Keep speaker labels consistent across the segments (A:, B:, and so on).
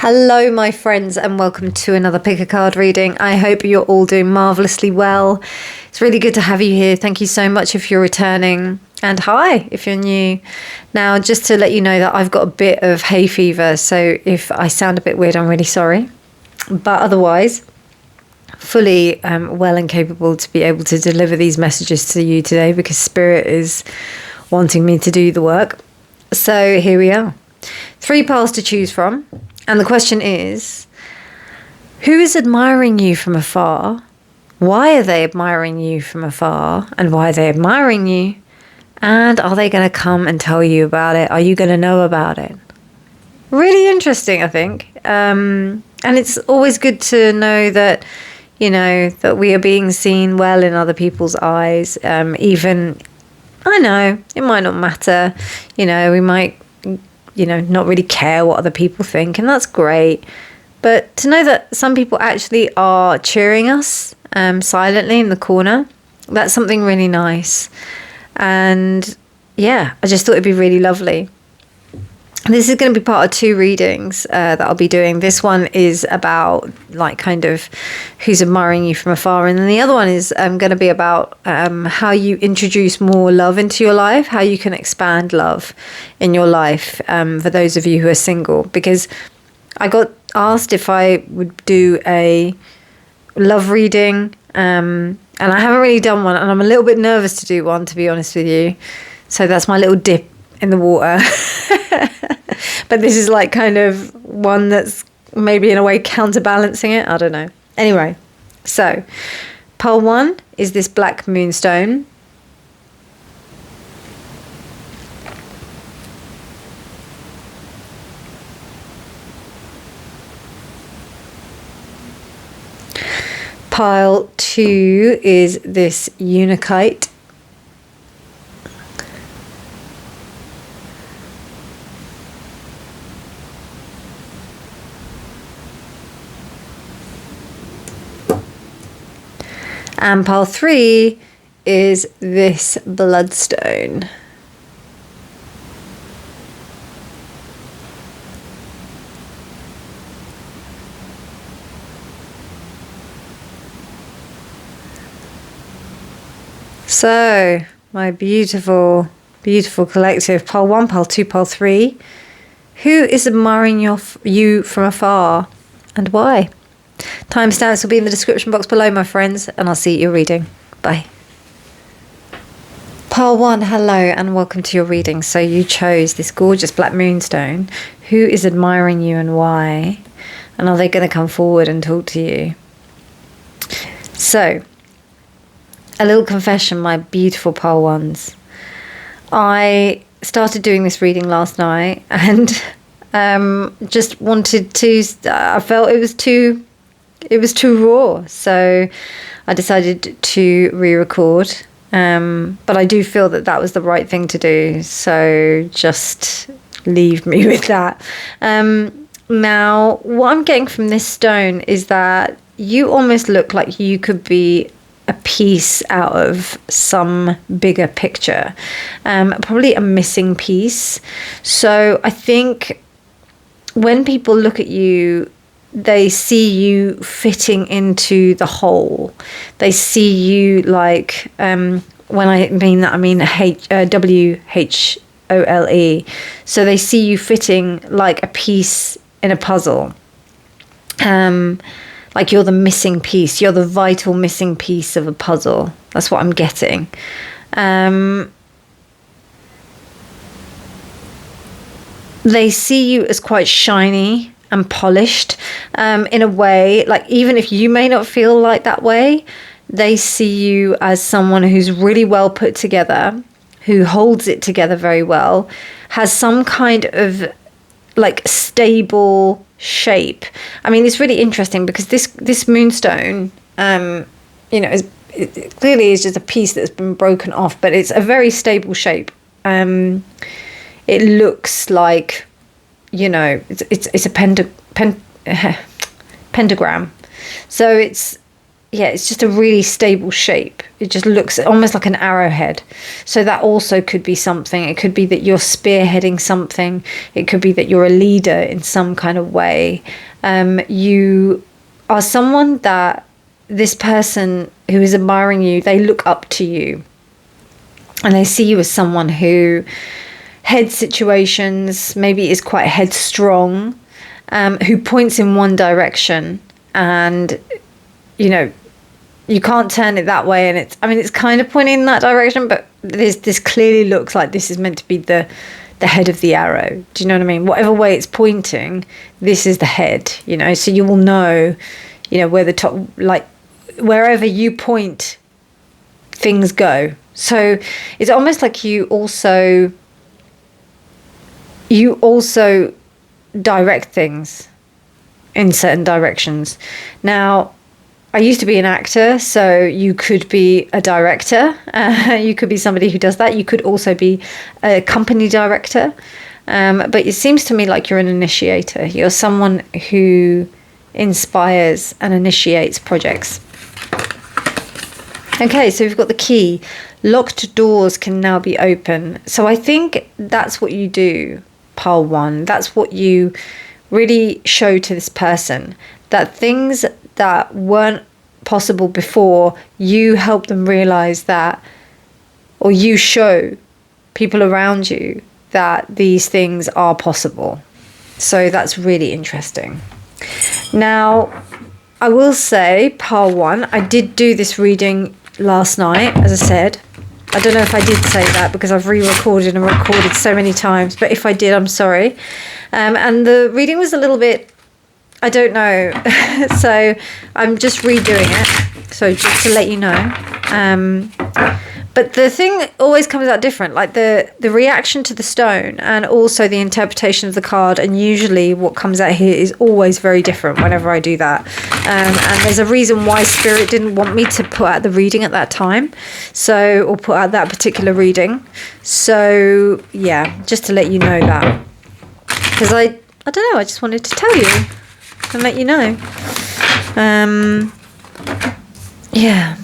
A: Hello my friends and welcome to another pick a card reading. I hope you're all doing marvellously well. It's really good to have you here. Thank you so much if you're returning, and hi if you're new. Now, just to let you know that I've got a bit of hay fever, so if I sound a bit weird, I'm really sorry. But otherwise, fully well and capable to be able to deliver these messages to you today, because Spirit is wanting me to do the work. So here we are. 3 piles to choose from. And the question is, who is admiring you from afar? Why are they admiring you from afar? And why are they admiring you? And are they going to come and tell you about it? Are you going to know about it? Really interesting, I think. And it's always good to know that, you know, that we are being seen well in other people's eyes. Even, I know, it might not matter. You know, we might, you know, not really care what other people think, and that's great. But to know that some people actually are cheering us silently in the corner, that's something really nice. And yeah, I just thought it'd be really lovely. This is going to be part of 2 readings that I'll be doing. This one is about like kind of who's admiring you from afar. And then the other one is going to be about how you introduce more love into your life, how you can expand love in your life for those of you who are single. Because I got asked if I would do a love reading and I haven't really done one, and I'm a little bit nervous to do one, to be honest with you. So that's my little dip in the water. But this is like kind of one that's maybe in a way counterbalancing it. I don't know. Anyway, so pile 1 is this black moonstone. Pile 2 is this UNAKITE. And pile 3 is this bloodstone. So, my beautiful, beautiful collective, pile 1, pile 2, pile 3. Who is admiring you from afar, and why? Timestamps will be in the description box below, my friends, and I'll see you at your reading. Bye. Pile 1, hello and welcome to your reading. So you chose this gorgeous black moonstone. Who is admiring you and why? And are they going to come forward and talk to you? So, a little confession, my beautiful pile 1s. I started doing this reading last night and just wanted to, I felt it was too raw, so I decided to re-record, but I do feel that that was the right thing to do, so just leave me with that. Now, what I'm getting from this stone is that you almost look like you could be a piece out of some bigger picture, probably a missing piece. So I think when people look at you, they see you fitting into the whole. They see you like, when I mean that, I mean WHOLE. So they see you fitting like a piece in a puzzle. Like you're the missing piece. You're the vital missing piece of a puzzle. That's what I'm getting. They see you as quite shiny and polished in a way, like even if you may not feel like that way, they see you as someone who's really well put together, who holds it together very well, has some kind of like stable shape. I mean, it's really interesting because this moonstone, you know, it clearly is just a piece that's been broken off, but it's a very stable shape. It looks like, you know, it's a pentagram. So it's, yeah, it's just a really stable shape. It just looks almost like an arrowhead. So that also could be something. It could be that you're spearheading something. It could be that you're a leader in some kind of way. You are someone that this person who is admiring you, they look up to you. And they see you as someone who heads situations, maybe is quite headstrong, who points in one direction. And, you know, you can't turn it that way. And it's kind of pointing in that direction, but this clearly looks like this is meant to be the head of the arrow. Do you know what I mean? Whatever way it's pointing, this is the head, you know, so you will know, you know, where the top, like wherever you point, things go. So it's almost like you also direct things in certain directions. Now, I used to be an actor, so you could be a director. You could be somebody who does that. You could also be a company director. But it seems to me like you're an initiator. You're someone who inspires and initiates projects. Okay, so we've got the key. Locked doors can now be open. So I think that's what you do, pile 1. That's what you really show to this person. That things that weren't possible before, you help them realize that, or you show people around you that these things are possible. So that's really interesting. Now, I will say, pile 1, I did do this reading last night, as I said. I don't know if I did say that because I've re-recorded and recorded so many times, but if I did, I'm sorry. And the reading was a little bit, I don't know. So I'm just redoing it. So just to let you know. But the thing always comes out different, like the reaction to the stone and also the interpretation of the card. And usually what comes out here is always very different whenever I do that. And there's a reason why Spirit didn't want me to put out the reading at that time. So, or put out that particular reading. So yeah, just to let you know that. Because I don't know, I just wanted to tell you and let you know. Yeah.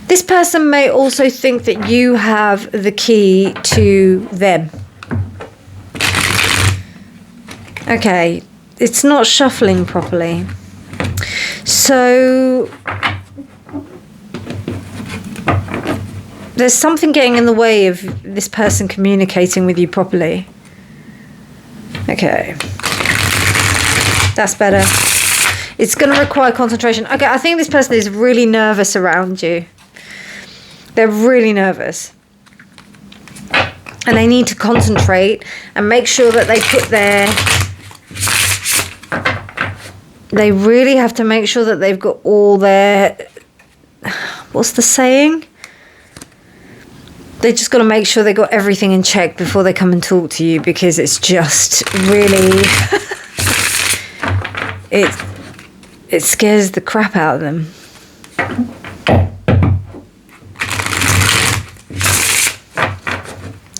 A: This person may also think that you have the key to them. Okay, it's not shuffling properly. So there's something getting in the way of this person communicating with you properly. Okay. That's better. It's going to require concentration. Okay, I think this person is really nervous around you. They're really nervous. And they need to concentrate and make sure that they put they really have to make sure that they've got all their, what's the saying? They just got to make sure they got everything in check before they come and talk to you, because it's just really, it scares the crap out of them.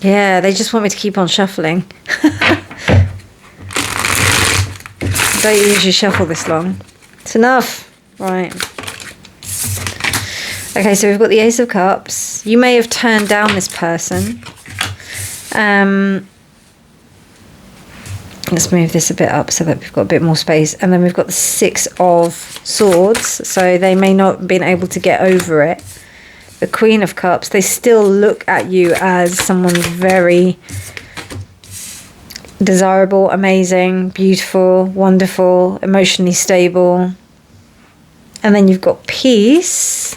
A: Yeah, they just want me to keep on shuffling. Don't usually shuffle this long. It's enough. Right. Okay, so we've got the Ace of Cups. You may have turned down this person. Let's move this a bit up so that we've got a bit more space. And then we've got the Six of Swords. So they may not have been able to get over it. The Queen of Cups. They still look at you as someone very desirable, amazing, beautiful, wonderful, emotionally stable. And then you've got Peace.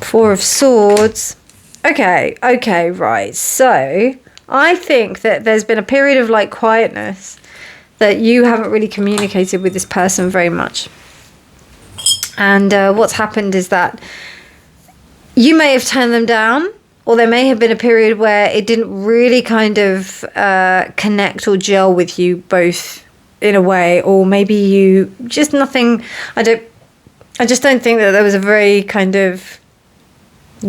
A: Four of Swords. Okay, right. So I think that there's been a period of like quietness, that you haven't really communicated with this person very much. And what's happened is that you may have turned them down, or there may have been a period where it didn't really kind of connect or gel with you both in a way, or maybe you just nothing. I just don't think that there was a very kind of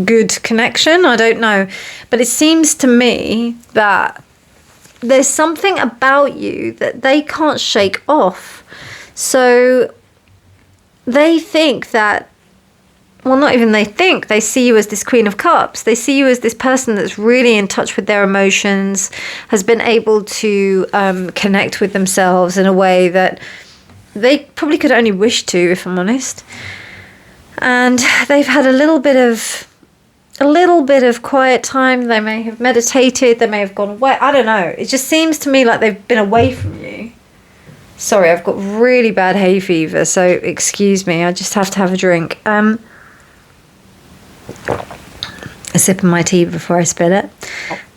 A: good connection. I don't know, but it seems to me that there's something about you that they can't shake off. So they think that, well, not even they think, they see you as this Queen of Cups. They see you as this person that's really in touch with their emotions, has been able to connect with themselves in a way that they probably could only wish to, if I'm honest. And they've had a little bit of quiet time. They may have meditated, they may have gone away. I don't know. It just seems to me like they've been away from you. Sorry, I've got really bad hay fever, so excuse me. I just have to have a drink. A sip of my tea before I spill it.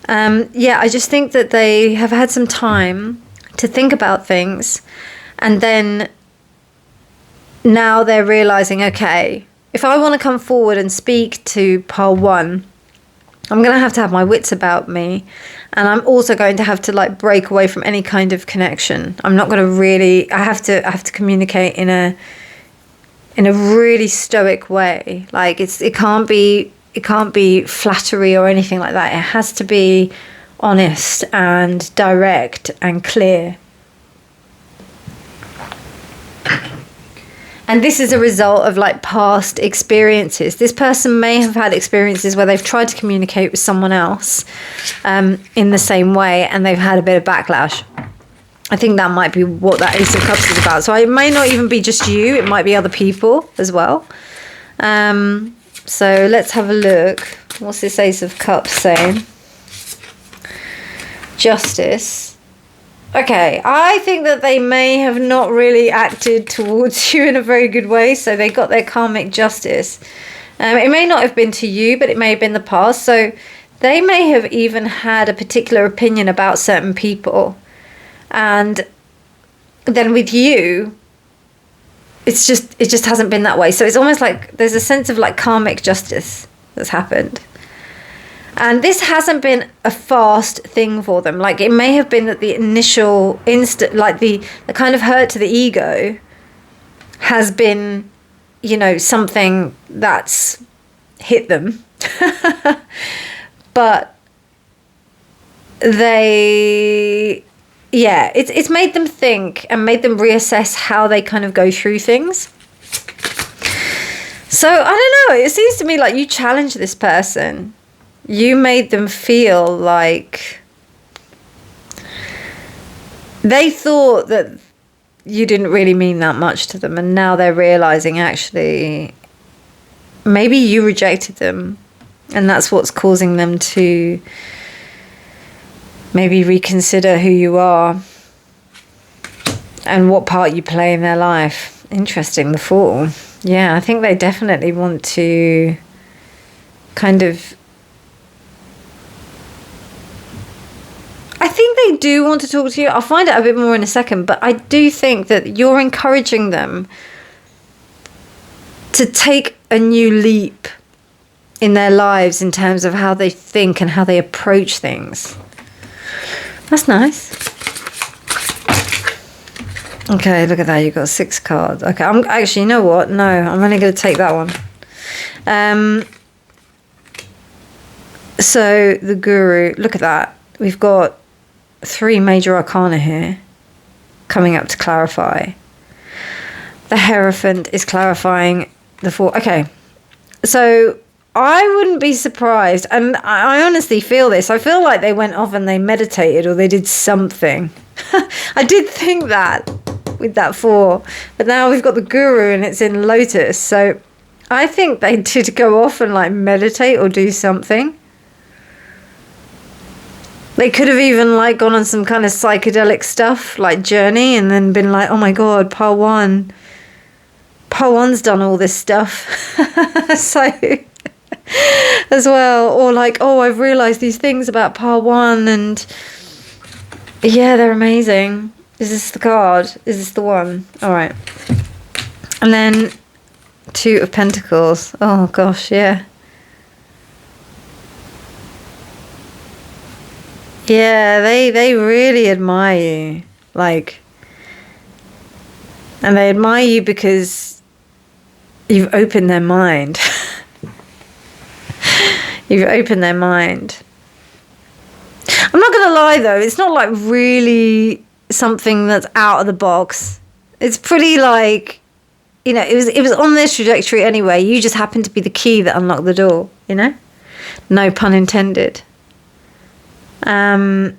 A: Yeah, I just think that they have had some time to think about things, and then now they're realizing, okay, if I want to come forward and speak to pile 1, I'm going to have my wits about me, and I'm also going to have to like break away from any kind of connection. I'm not going to really, I have to communicate in a really stoic way. Like it can't be flattery or anything like that. It has to be honest and direct and clear. And this is a result of like past experiences. This person may have had experiences where they've tried to communicate with someone else in the same way, and they've had a bit of backlash. I think that might be what that Ace of Cups is about. So it may not even be just you. It might be other people as well. So let's have a look. What's this Ace of Cups saying? Justice. Okay, I think that they may have not really acted towards you in a very good way, so they got their karmic justice. It may not have been to you, but it may have been the past. So they may have even had a particular opinion about certain people. And then with you, it just hasn't been that way. So it's almost like there's a sense of like karmic justice that's happened. And this hasn't been a fast thing for them. Like it may have been that the initial like the kind of hurt to the ego has been, you know, something that's hit them. But it's made them think and made them reassess how they kind of go through things. So I don't know, it seems to me like you challenged this person. You made them feel like they thought that you didn't really mean that much to them, and now they're realizing actually maybe you rejected them, and that's what's causing them to maybe reconsider who you are and what part you play in their life. Interesting, the Fool. Yeah, I think they definitely want to kind of, I think they do want to talk to you. I'll find out a bit more in a second, but I do think that you're encouraging them to take a new leap in their lives in terms of how they think and how they approach things. That's nice. Okay, look at that. You've got 6 cards. Okay, I'm actually, you know what? No, I'm only going to take that one. So the Guru, look at that. We've got 3 major arcana here coming up to clarify. The Hierophant is clarifying the 4. Okay, so I wouldn't be surprised, and I honestly feel this. I feel like they went off and they meditated or they did something. I did think that with that 4, but now we've got the Guru and it's in Lotus. So I think they did go off and like meditate or do something. They could have even like gone on some kind of psychedelic stuff, like journey, and then been like, oh my God, Pile 1's done all this stuff. So, as well, or like, oh, I've realized these things about Pile 1, and yeah, they're amazing. Is this the card? Is this the one? All right. And then 2 of Pentacles. Oh gosh, yeah. Yeah, they really admire you, like, and they admire you because you've opened their mind. You've opened their mind. I'm not gonna lie though, it's not like really something that's out of the box. It's pretty like, you know, it was on this trajectory anyway. You just happened to be the key that unlocked the door, you know? No pun intended. Yeah,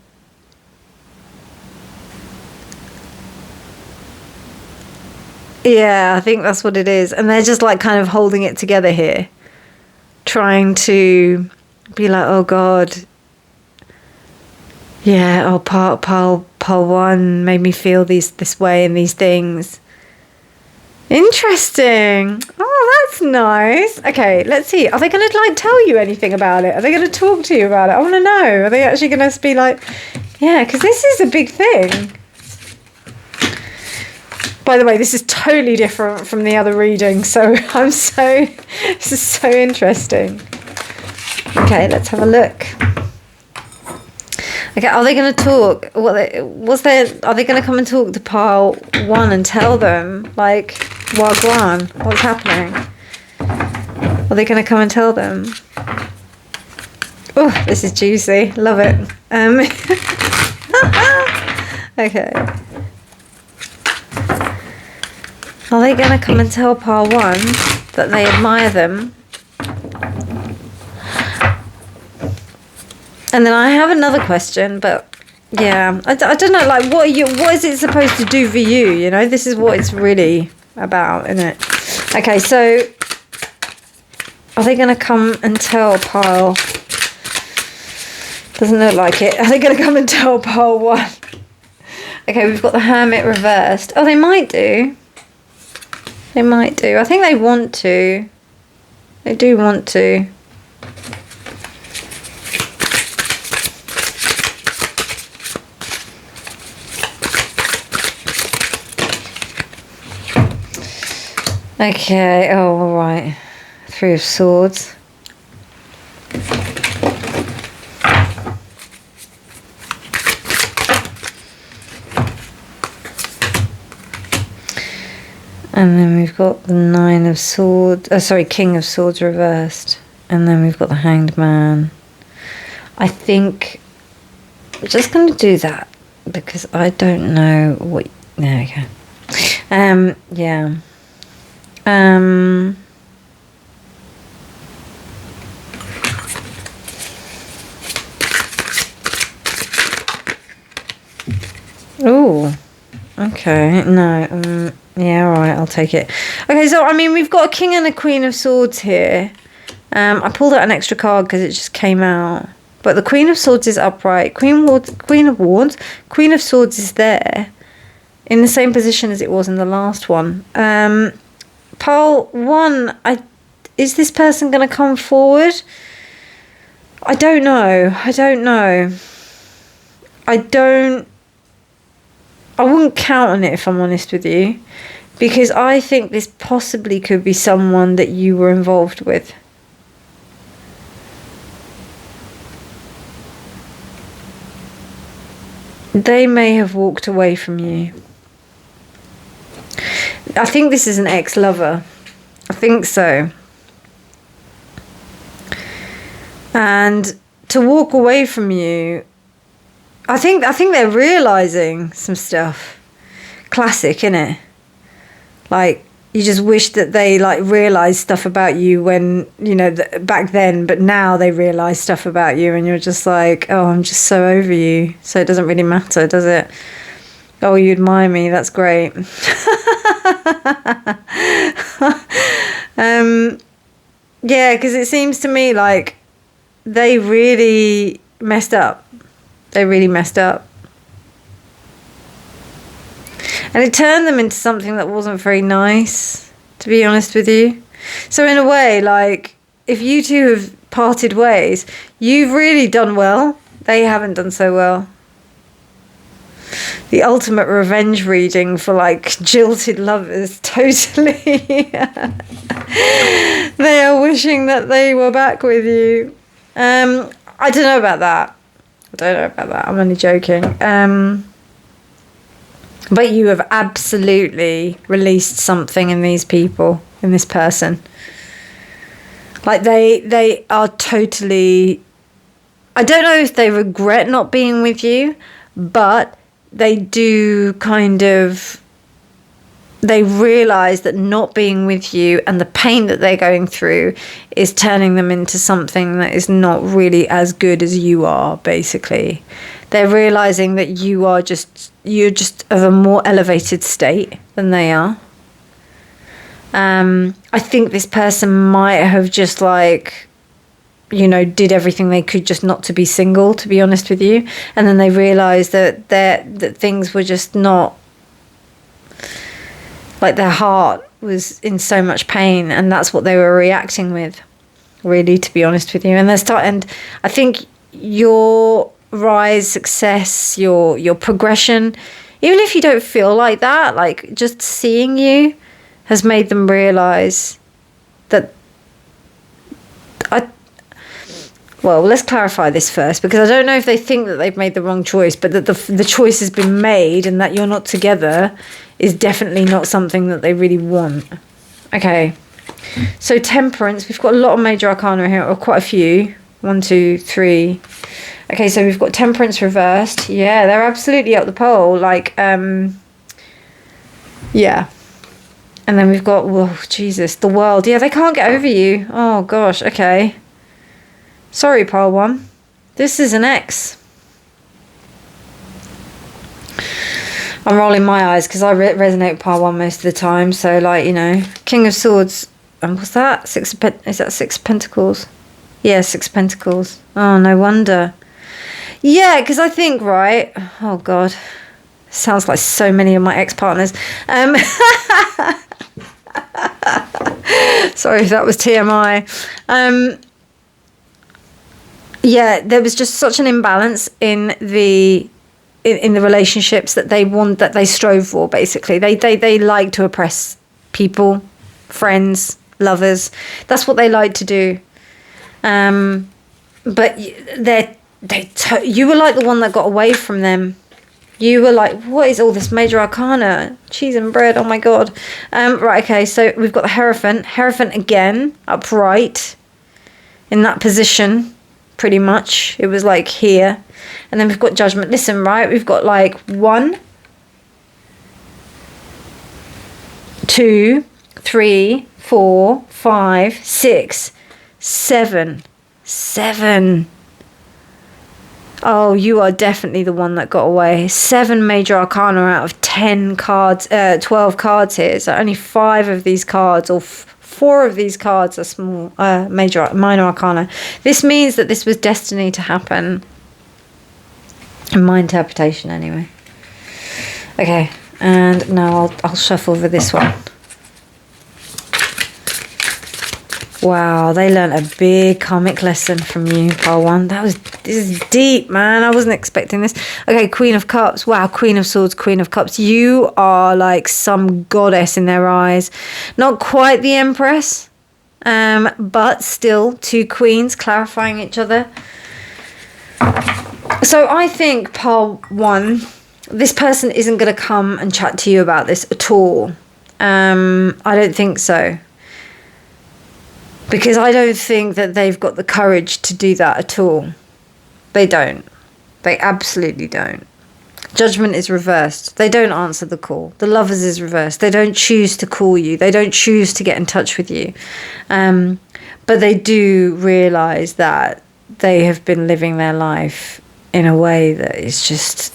A: I think that's what it is. And they're just like kind of holding it together here. Trying to be like, oh God. Yeah, oh, pile one made me feel this way and these things. Interesting. Oh, that's nice. Okay, let's see. Are they going to like tell you anything about it? Are they going to talk to you about it? I want to know. Are they actually going to be like, yeah, because this is a big thing. By the way, this is totally different from the other reading, so this is so interesting. Okay, let's have a look. Okay, are they going to talk? Are they going to come and talk to pile one and tell them, like, Wagwan, what's happening? Are they going to come and tell them? Oh, this is juicy. Love it. Okay. Are they going to come and tell pile one that they admire them? And then I have another question, but yeah, I don't know, like, what is it supposed to do for you? You know, this is what it's really about, isn't it? Okay, so are they going to come and tell pile? Doesn't look like it. Are they going to come and tell pile one? Okay, we've got the Hermit reversed. Oh, they might do. They might do. I think they want to. They do want to. Okay, oh, all right. Three of Swords. And then we've got the Nine of Swords, King of Swords reversed. And then we've got the Hanged Man. I think I'm just going to do that because I don't know what... There we go. Yeah. Oh, okay. No, yeah, all right, I'll take it. Okay, so, I mean, we've got a King and a Queen of Swords here. I pulled out an extra card because it just came out. But the Queen of Swords is upright. Queen of Wands. Queen of Swords is there. In the same position as it was in the last one. Pile one, is this person going to come forward? I don't know. I wouldn't count on it if I'm honest with you. Because I think this possibly could be someone that you were involved with. They may have walked away from you. I think this is an ex-lover. I think so. And to walk away from you, I think they're realising some stuff. Classic, innit? Like, you just wish that they, like, realised stuff about you when, you know, back then, but now they realise stuff about you and you're just like, oh, I'm just so over you. So it doesn't really matter, does it? Oh, you admire me, that's great. Yeah, because it seems to me like they really messed up. They really messed up. And it turned them into something that wasn't very nice, to be honest with you. So in a way, like, if you two have parted ways, you've really done well. They haven't done so well. The ultimate revenge reading for, like, jilted lovers, totally. They are wishing that they were back with you. I don't know about that. I'm only joking. But you have absolutely released something in these people, in this person. Like, they are totally... I don't know if they regret not being with you, but they do kind of they realize that not being with you and the pain that they're going through is turning them into something that is not really as good as you are, basically. They're realizing that you're just of a more elevated state than they are. I think this person might have just like, you know, did everything they could just not to be single, to be honest with you. And then they realized that that things were just not, like their heart was in so much pain, and that's what they were reacting with, really, to be honest with you. And and I think your rise, success, your progression, even if you don't feel like that, like just seeing you has made them realize that well, let's clarify this first, because I don't know if they think that they've made the wrong choice, but that the choice has been made, and that you're not together is definitely not something that they really want. Okay, so Temperance, we've got a lot of major arcana here, or quite a few. 1, 2, 3. Okay, so we've got Temperance reversed. Yeah, they're absolutely up the pole. Like, yeah. And then we've got, whoa, Jesus, the World. Yeah, they can't get over you. Oh, gosh, okay. Sorry, pile 1. This is an X. I'm rolling my eyes because I resonate with pile 1 most of the time. So, like, you know, King of Swords. And what's that? Is that 6 Pentacles? Yeah, 6 Pentacles. Oh, no wonder. Yeah, because I think, right. Oh, God. Sounds like so many of my ex-partners. Sorry if that was TMI. Yeah, there was just such an imbalance in the relationships that they strove for. Basically, they like to oppress people, friends, lovers. That's what they like to do. But you were like the one that got away from them. You were like, what is all this major arcana? Cheese and bread, oh my God. Right, okay, so we've got the Hierophant. Hierophant again, upright, in that position, pretty much. It was like here. And then we've got Judgment. Listen, right, we've got like 1, 2, 3, 4, 5, 6, 7. 7. Oh, you are definitely the one that got away. 7 major arcana out of 10 cards, 12 cards here. So only 5 of these cards, or 4 of these cards are small, minor arcana. This means that this was destiny to happen. In my interpretation, anyway. Okay, and now I'll shuffle for this one. Wow, they learned a big karmic lesson from you, pile 1. This is deep, man. I wasn't expecting this. Okay, Queen of Cups. Wow, Queen of Swords, Queen of Cups. You are like some goddess in their eyes. Not quite the Empress, but still 2 queens clarifying each other. So I think, pile 1, this person isn't going to come and chat to you about this at all. I don't think so. Because I don't think that they've got the courage to do that at all. They don't. They absolutely don't. Judgment is reversed. They don't answer the call. The Lovers is reversed. They don't choose to call you. They don't choose to get in touch with you. But they do realise that they have been living their life in a way that is just...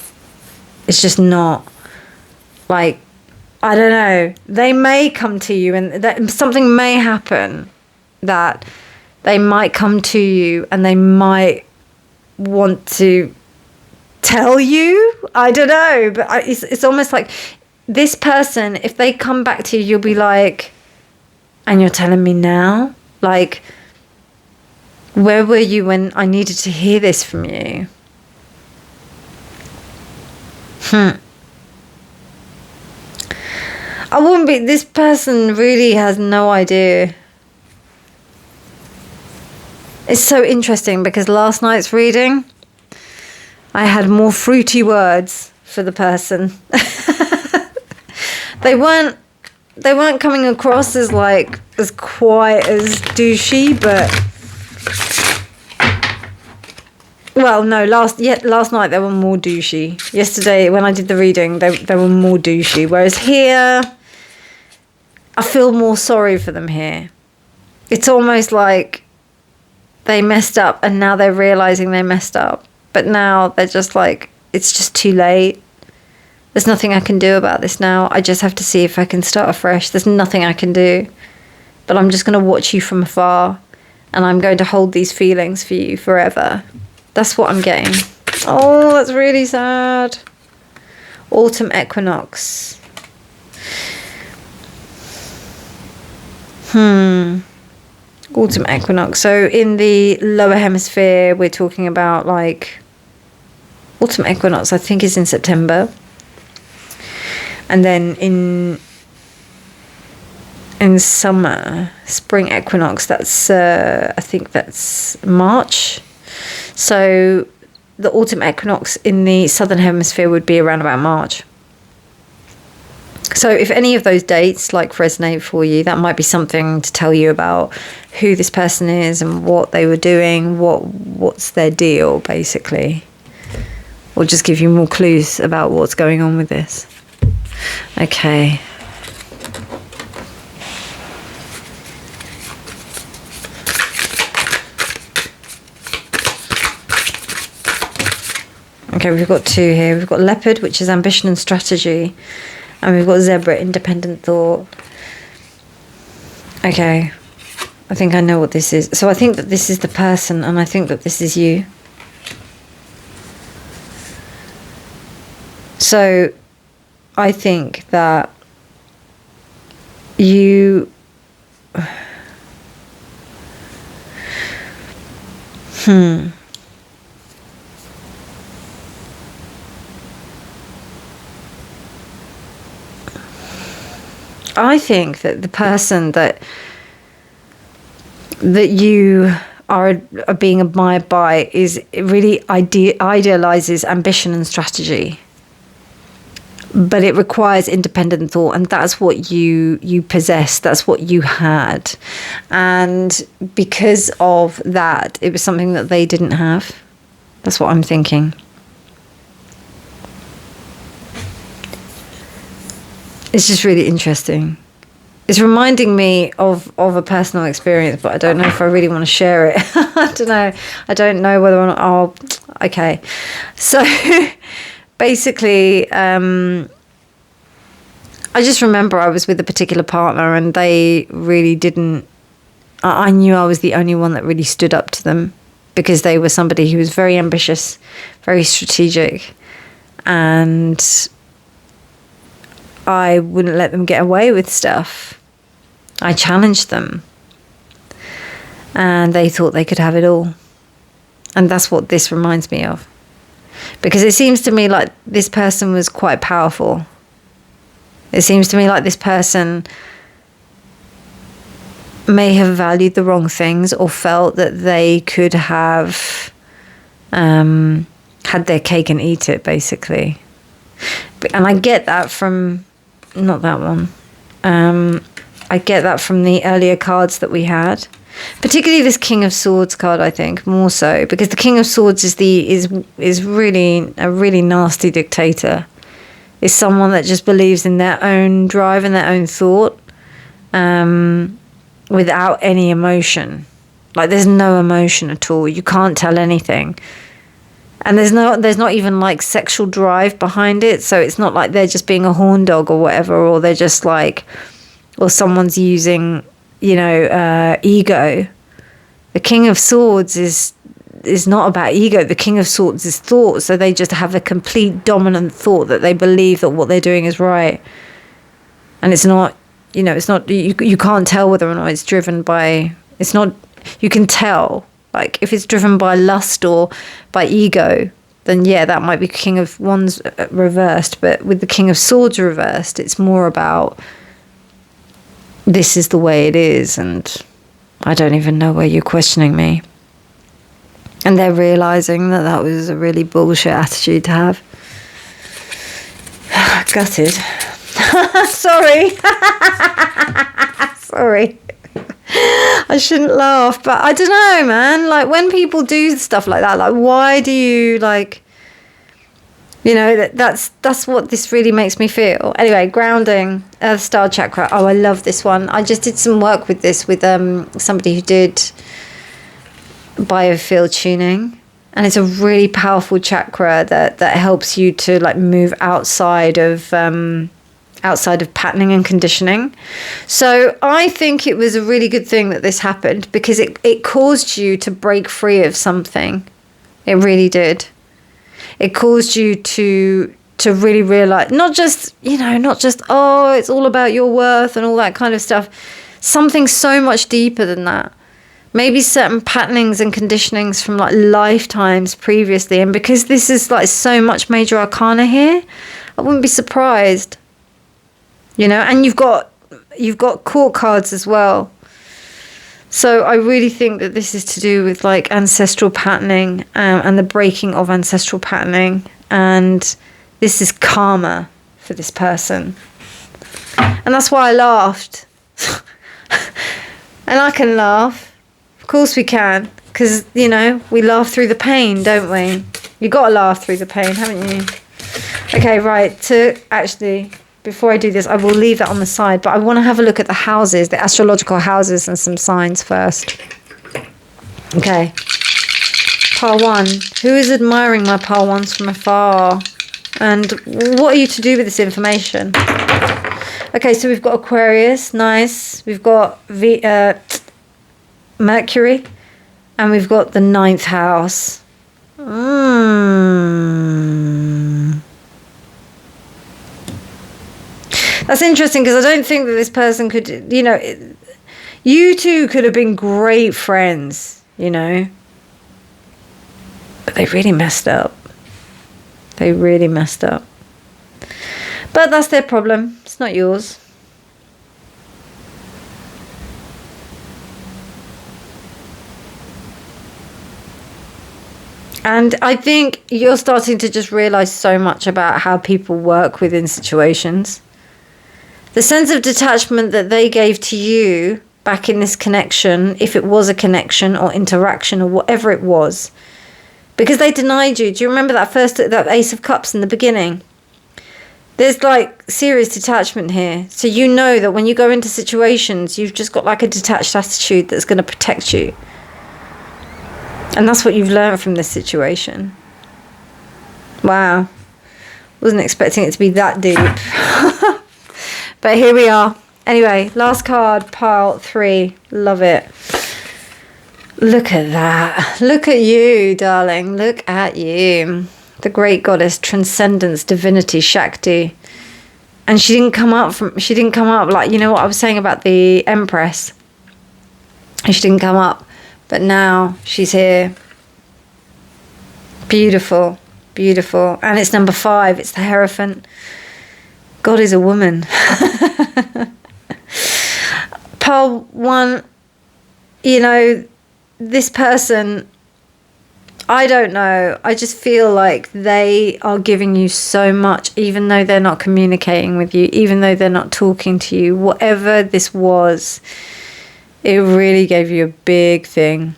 A: It's just not... Like, I don't know. They may come to you and that something may happen... that they might come to you and they might want to tell you. I don't know, but it's almost like this person, if they come back to you, you'll be like, and you're telling me now? Like, where were you when I needed to hear this from you? I wouldn't be, this person really has no idea. It's so interesting because last night's reading, I had more fruity words for the person. They weren't coming across as like as quite as douchey, but well, no, last night they were more douchey. Yesterday when I did the reading, they were more douchey. Whereas here, I feel more sorry for them here. It's almost like they messed up and now they're realizing they messed up. But now they're just like, it's just too late. There's nothing I can do about this now. I just have to see if I can start afresh. There's nothing I can do. But I'm just going to watch you from afar. And I'm going to hold these feelings for you forever. That's what I'm getting. Oh, that's really sad. Autumn equinox. Autumn equinox. So in the lower hemisphere, we're talking about like autumn equinox, I think, is in September. And then in summer, spring equinox, that's I think that's March. So the autumn equinox in the southern hemisphere would be around about March. So if any of those dates like resonate for you, that might be something to tell you about who this person is and what they were doing, what's their deal, basically. Or just give you more clues about what's going on with this. Okay. Okay, we've got two here. We've got leopard, which is ambition and strategy. And we've got zebra, independent thought. Okay. I think I know what this is. So I think that this is the person, and I think that this is you. So I think that you... I think that the person that you are being admired by is really idealizes ambition and strategy, but it requires independent thought, and that's what you possess, that's what you had, and because of that, it was something that they didn't have. That's what I'm thinking. It's just really interesting. It's reminding me of a personal experience, but I don't know if I really want to share it. I don't know. I don't know whether or not I'll... Okay. So, basically, I just remember I was with a particular partner and they really didn't... I knew I was the only one that really stood up to them because they were somebody who was very ambitious, very strategic, and... I wouldn't let them get away with stuff. I challenged them. And they thought they could have it all. And that's what this reminds me of. Because it seems to me like this person was quite powerful. It seems to me like this person may have valued the wrong things or felt that they could have had their cake and eat it, basically. And I get that from... Not that one. I get that from the earlier cards that we had, particularly this King of Swords card. I think more so because the King of Swords is really a really nasty dictator. Is someone that just believes in their own drive and their own thought, without any emotion. Like there's no emotion at all. You can't tell anything. And there's not even like sexual drive behind it. So it's not like they're just being a horn dog or whatever, or they're just like, or someone's using, ego. The King of Swords is not about ego. The King of Swords is thought. So they just have a complete dominant thought that they believe that what they're doing is right. And it's not, it's not, you can't tell whether or not it's driven by, it's not, you can tell. Like, if it's driven by lust or by ego, then yeah, that might be King of Wands reversed. But with the King of Swords reversed, it's more about this is the way it is, and I don't even know where you're questioning me. And they're realising that that was a really bullshit attitude to have. Gutted. Sorry. Sorry. I shouldn't laugh, but I don't know, man. Like, when people do stuff like that, like, why do you, like, You know, that's what this really makes me feel. Anyway, grounding, Earth Star Chakra. Oh, I love this one. I just did some work with this with somebody who did biofield tuning, and it's a really powerful chakra that helps you to like move outside of patterning and conditioning. So I think it was a really good thing that this happened, because it caused you to break free of something. It really did. It caused you to really realize, not just, oh, it's all about your worth and all that kind of stuff. Something so much deeper than that. Maybe certain patternings and conditionings from like lifetimes previously. And because this is like so much major arcana here, I wouldn't be surprised. And you've got court cards as well. So I really think that this is to do with like ancestral patterning and the breaking of ancestral patterning. And this is karma for this person. And that's why I laughed. And I can laugh. Of course we can. Because, we laugh through the pain, don't we? You got to laugh through the pain, haven't you? Okay, right. Before I do this, I will leave that on the side, but I want to have a look at the houses, the astrological houses, and some signs first. Okay. Pile 1. Who is admiring my pile 1s from afar? And what are you to do with this information? Okay, so we've got Aquarius. Nice. We've got Mercury. And we've got the 9th house. That's interesting, because I don't think that this person could, you two could have been great friends, But they really messed up. They really messed up. But that's their problem. It's not yours. And I think you're starting to just realize so much about how people work within situations. The sense of detachment that they gave to you back in this connection, if it was a connection or interaction or whatever it was, because they denied you. Do you remember that Ace of Cups in the beginning? There's like serious detachment here. So you know that when you go into situations, you've just got like a detached attitude that's going to protect you. And that's what you've learned from this situation. Wow. Wasn't expecting it to be that deep. But here we are. Anyway, last card, pile 3. Love it. Look at that. Look at you, darling. Look at you. The great goddess, transcendence, divinity, Shakti. And she didn't come up like, what I was saying about the Empress. She didn't come up. But now she's here. Beautiful. Beautiful. And it's number 5. It's the Hierophant. God is a woman. Pile 1, this person, I don't know. I just feel like they are giving you so much, even though they're not communicating with you, even though they're not talking to you. Whatever this was, it really gave you a big thing.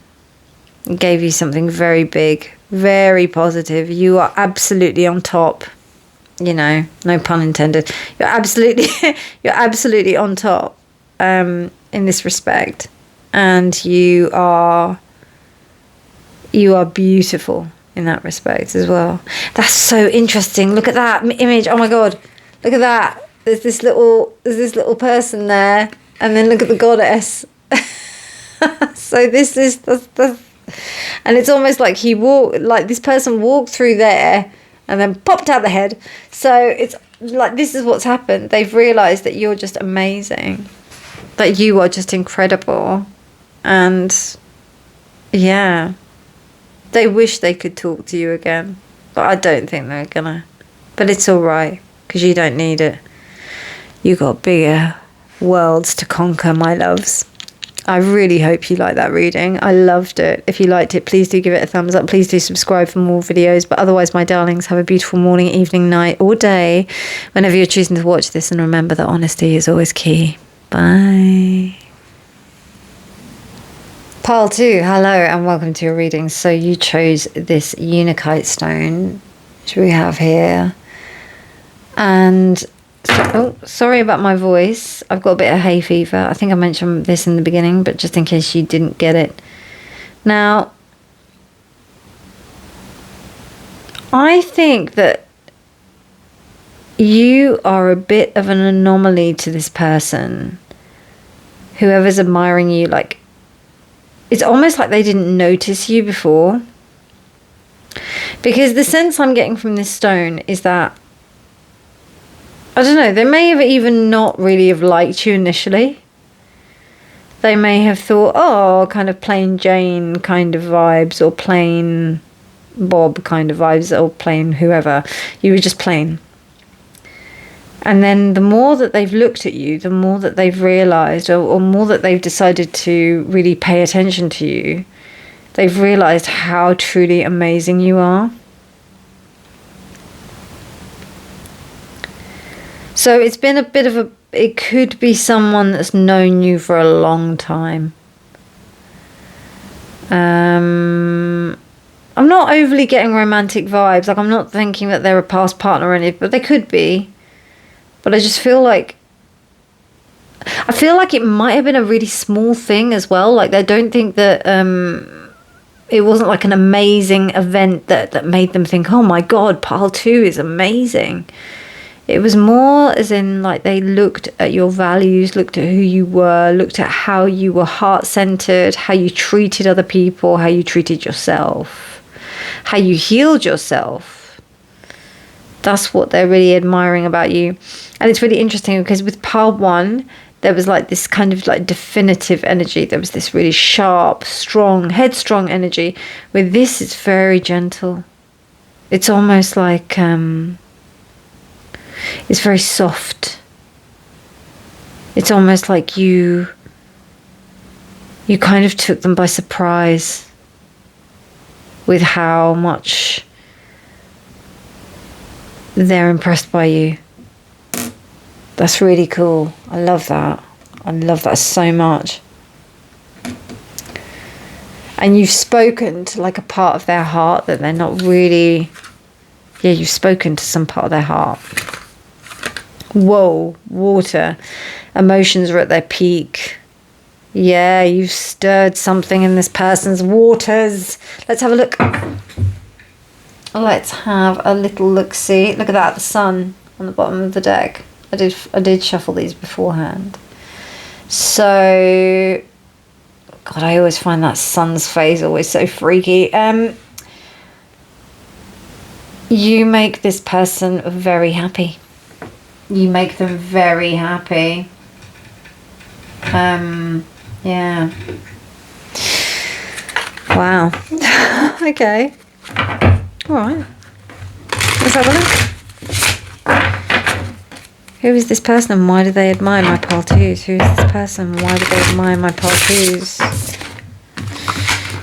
A: It gave you something very big, very positive. You are absolutely on top. No pun intended. You're absolutely on top in this respect. And you are beautiful in that respect as well. That's so interesting. Look at that image. Oh my God. Look at that. There's this little person there. And then look at the goddess. So this is the and it's almost like this person walked through there and then popped out the head. So it's like, this is what's happened. They've realised that you're just amazing. That you are just incredible. And yeah, they wish they could talk to you again. But I don't think they're gonna. But it's all right, because you don't need it. You got bigger worlds to conquer, my loves. I really hope you liked that reading. I loved it. If you liked it, please do give it a thumbs up. Please do subscribe for more videos. But otherwise, my darlings, have a beautiful morning, evening, night, or day, whenever you're choosing to watch this. And remember that honesty is always key. Bye. Pile 2, hello and welcome to your reading. So you chose this UNAKITE stone. which we have here. And so, sorry about my voice. I've got a bit of hay fever. I think I mentioned this in the beginning, but just in case you didn't get it. Now, I think that you are a bit of an anomaly to this person. Whoever's admiring you, like, it's almost like they didn't notice you before. Because the sense I'm getting from this stone is that, I don't know, they may have even not really have liked you initially. They may have thought, oh, kind of plain Jane kind of vibes, or plain Bob kind of vibes, or plain whoever. You were just plain. And then the more that they've looked at you, the more that they've realised, or more that they've decided to really pay attention to you, they've realised how truly amazing you are. So it's been a bit of a, it could be someone that's known you for a long time. I'm not overly getting romantic vibes. Like, I'm not thinking that they're a past partner or anything, but they could be. But I just feel like, it might have been a really small thing as well. Like, I don't think that it wasn't like an amazing event that made them think, oh my God, pile 2 is amazing. It was more as in, like, they looked at your values, looked at who you were, looked at how you were heart-centered, how you treated other people, how you treated yourself, how you healed yourself. That's what they're really admiring about you. And it's really interesting because with pile 1, there was like this kind of like definitive energy. There was this really sharp, strong, headstrong energy. With this, it's very gentle. It's almost like, it's very soft. It's almost like you kind of took them by surprise with how much they're impressed by you. That's really cool. I love that. I love that so much. And you've spoken to like a part of their heart that they're not really... Yeah, you've spoken to some part of their heart. Whoa, water. Emotions are at their peak. Yeah, you've stirred something in this person's waters. Let's have a look. Let's have a little look-see. Look at that, the sun on the bottom of the deck. I did shuffle these beforehand. So, God, I always find that sun's face always so freaky. You make this person very happy. You make them very happy. Yeah. Wow. Okay. All right. Let's have a look. Who is this person and why do they admire my pile 2s? Who is this person? Why do they admire my pile 2s?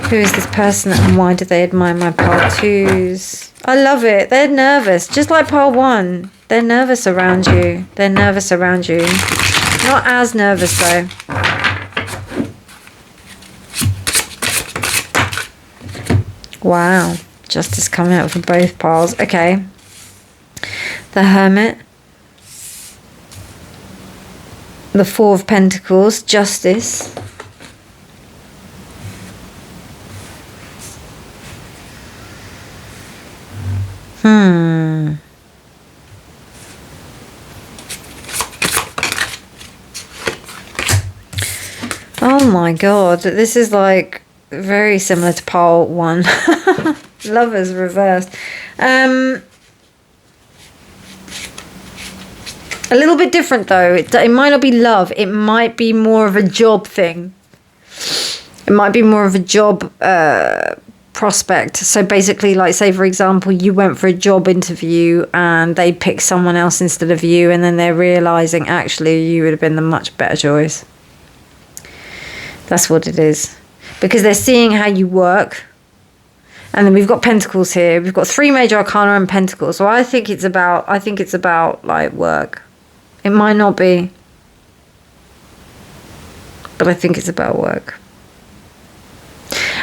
A: Who is this person and why do they admire my pile 2s? I love it. They're nervous, just like pile 1. They're nervous around you. They're nervous around you. Not as nervous though. Wow. Justice coming out for both piles. Okay. The Hermit. The Four of Pentacles. Justice. Oh my God. This is like very similar to pile 1. Lovers reversed. A little bit different though. It might not be love. It might be more of a job thing. It might be more of a job prospect. So basically, like, say for example, you went for a job interview and they picked someone else instead of you, and then they're realizing actually you would have been the much better choice. That's what it is. Because they're seeing how you work. And then we've got Pentacles here. We've got 3 major arcana and Pentacles. So I think it's about like work. It might not be. But I think it's about work.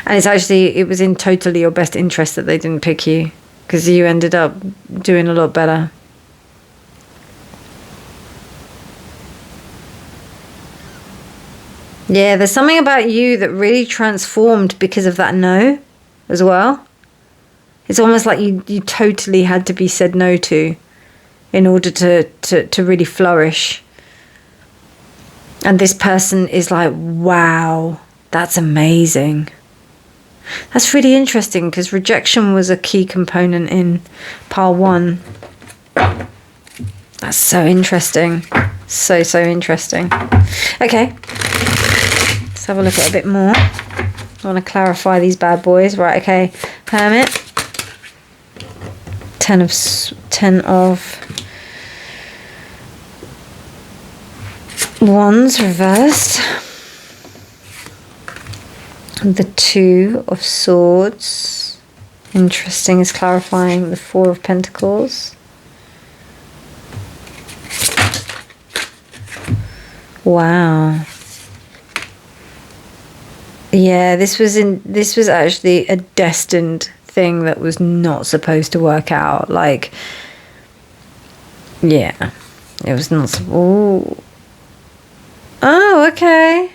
A: And it's actually, it was in totally your best interest that they didn't pick you. because you ended up doing a lot better. Yeah, there's something about you that really transformed because of that no as well. It's almost like you totally had to be said no to in order to really flourish. And this person is like, wow, that's amazing. That's really interesting because rejection was a key component in pile 1. That's so interesting. So interesting. Okay. Let's have a look at a bit more. I want to clarify these bad boys. Right, okay. Hermit. 10 of Wands reversed. The 2 of Swords. Interesting, is clarifying the 4 of Pentacles. Wow. Yeah, this was actually a destined thing that was not supposed to work out. Like, yeah, it was not. Oh, okay.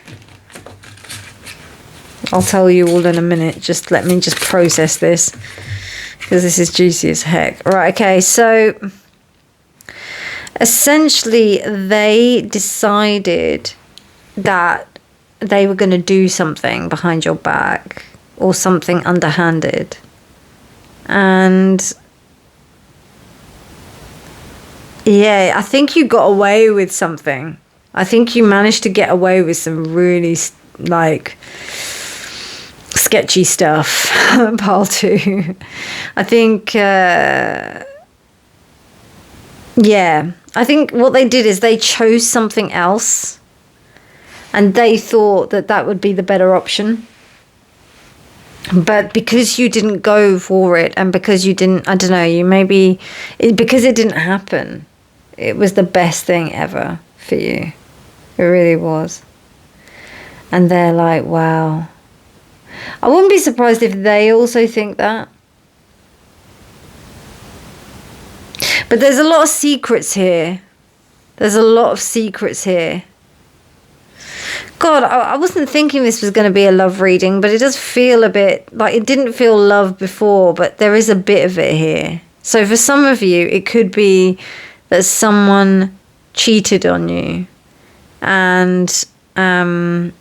A: I'll tell you all in a minute. Just let me just process this, because this is juicy as heck. Right, okay, so essentially they decided that they were going to do something behind your back or something underhanded. And yeah, I think you got away with something. I think you managed to get away with some really like sketchy stuff. Pile 2. I think yeah, I think what they did is they chose something else. And they thought that that would be the better option. But because you didn't go for it, and because you didn't, I don't know, because it didn't happen, it was the best thing ever for you. It really was. And they're like, wow. I wouldn't be surprised if they also think that. But there's a lot of secrets here. There's a lot of secrets here. God, I wasn't thinking this was going to be a love reading, but it does feel a bit like it didn't feel love before, but there is a bit of it here. So for some of you, it could be that someone cheated on you and they're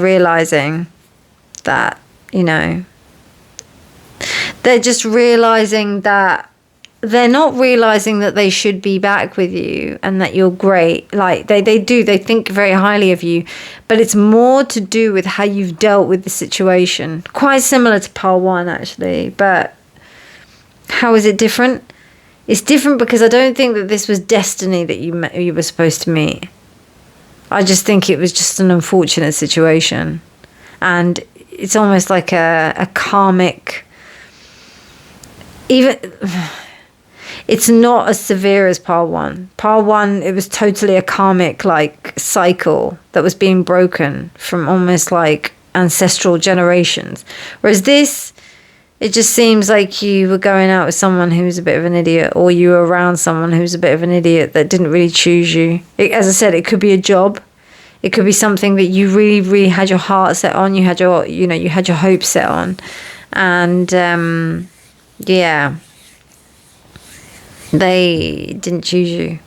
A: realizing that, you know, they're just realizing that they're not realizing that they should be back with you and that you're great. Like they think very highly of you, but it's more to do with how you've dealt with the situation. Quite similar to pile 1 actually, but how is it different? It's different because I don't think that this was destiny that you were supposed to meet. I just think it was just an unfortunate situation, and it's almost like a karmic. Even. It's not as severe as pile 1. Pile 1, it was totally a karmic like cycle that was being broken from almost like ancestral generations. Whereas this, it just seems like you were going out with someone who was a bit of an idiot, or you were around someone who's a bit of an idiot that didn't really choose you. As I said, it could be a job. It could be something that you really, really had your heart set on. You had your, you had your hopes set on. And yeah. They didn't choose you.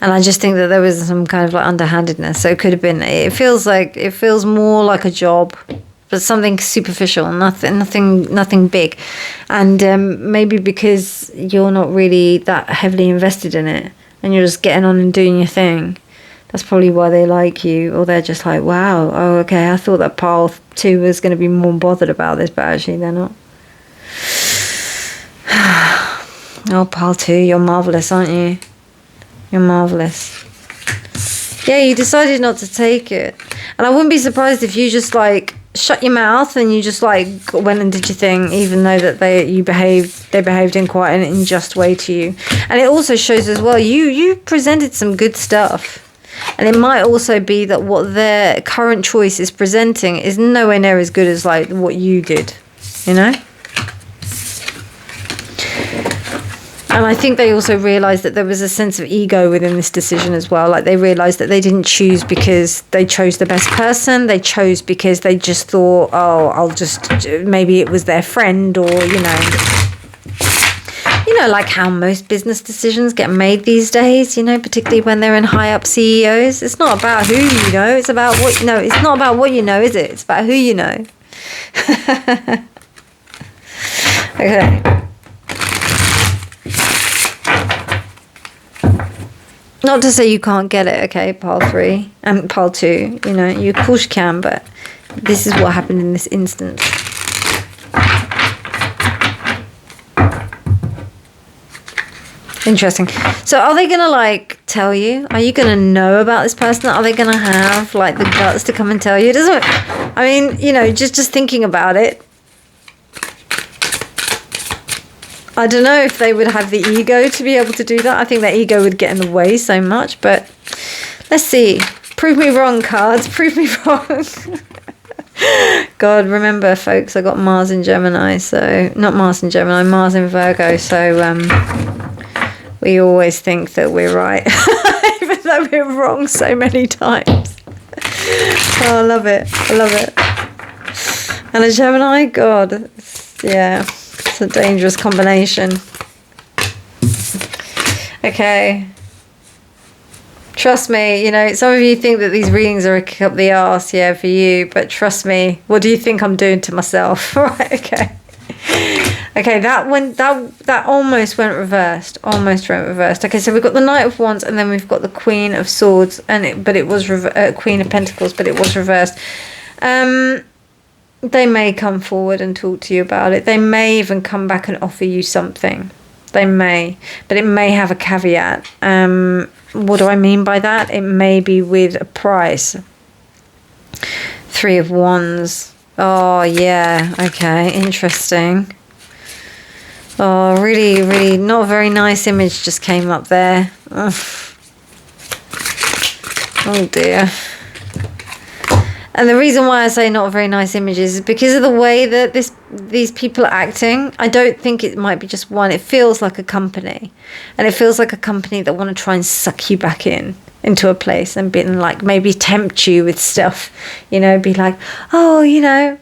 A: And I just think that there was some kind of like underhandedness. So it could have been, it feels more like a job, but something superficial, nothing big. And maybe because you're not really that heavily invested in it and you're just getting on and doing your thing, that's probably why they like you. Or they're just like, wow, oh, okay, I thought that pile 2 was going to be more bothered about this, but actually they're not. Oh, pile 2, you're marvellous, aren't you? You're marvellous. Yeah, you decided not to take it. And I wouldn't be surprised if you just, like, shut your mouth and you just, like, went and did your thing, even though that they behaved in quite an unjust way to you. And it also shows as well, you presented some good stuff. And it might also be that what their current choice is presenting is nowhere near as good as, like, what you did, you know? And I think they also realised that there was a sense of ego within this decision as well. Like, they realised that they didn't choose because they chose the best person. They chose because they just thought, oh, I'll just, maybe it was their friend, or, you know, like how most business decisions get made these days, you know, particularly when they're in high up CEOs. It's not about who you know, it's about what you know. It's not about what you know, is it? It's about who you know. Okay. Not to say you can't get it, okay, pile 3 and pile 2, you know, you of course you can, but this is what happened in this instance. Interesting. So are they going to, like, tell you? Are you going to know about this person? Are they going to have, like, the guts to come and tell you? It doesn't, I mean, you know, just thinking about it, I don't know if they would have the ego to be able to do that. I think their ego would get in the way so much, but let's see. Prove me wrong, cards. Prove me wrong. God, remember, folks, I got Mars in Gemini, so... Not Mars in Gemini, Mars in Virgo, so we always think that we're right, even though we're wrong so many times. Oh, I love it. I love it. And a Gemini, God, yeah, it's a dangerous combination. Okay. Trust me, you know, some of you think that these readings are a kick up the arse, yeah, for you, but trust me, what do you think I'm doing to myself? Right, okay. Okay, that almost went reversed. Almost went reversed. Okay, so we've got the Knight of Wands, and then we've got the Queen of Swords, but it was Queen of Pentacles, but it was reversed. They may come forward and talk to you about it. They may even come back and offer you something. They may, but it may have a caveat. What do I mean by that? It may be with a price. 3 of Wands. Oh, yeah. Okay, interesting. Oh, really, really not a very nice image just came up there. Oh, oh dear. And the reason why I say not a very nice image is because of the way that these people are acting. I don't think it might be just one. It feels like a company. And it feels like a company that want to try and suck you back into a place and be like, maybe tempt you with stuff. You know, be like, oh, you know,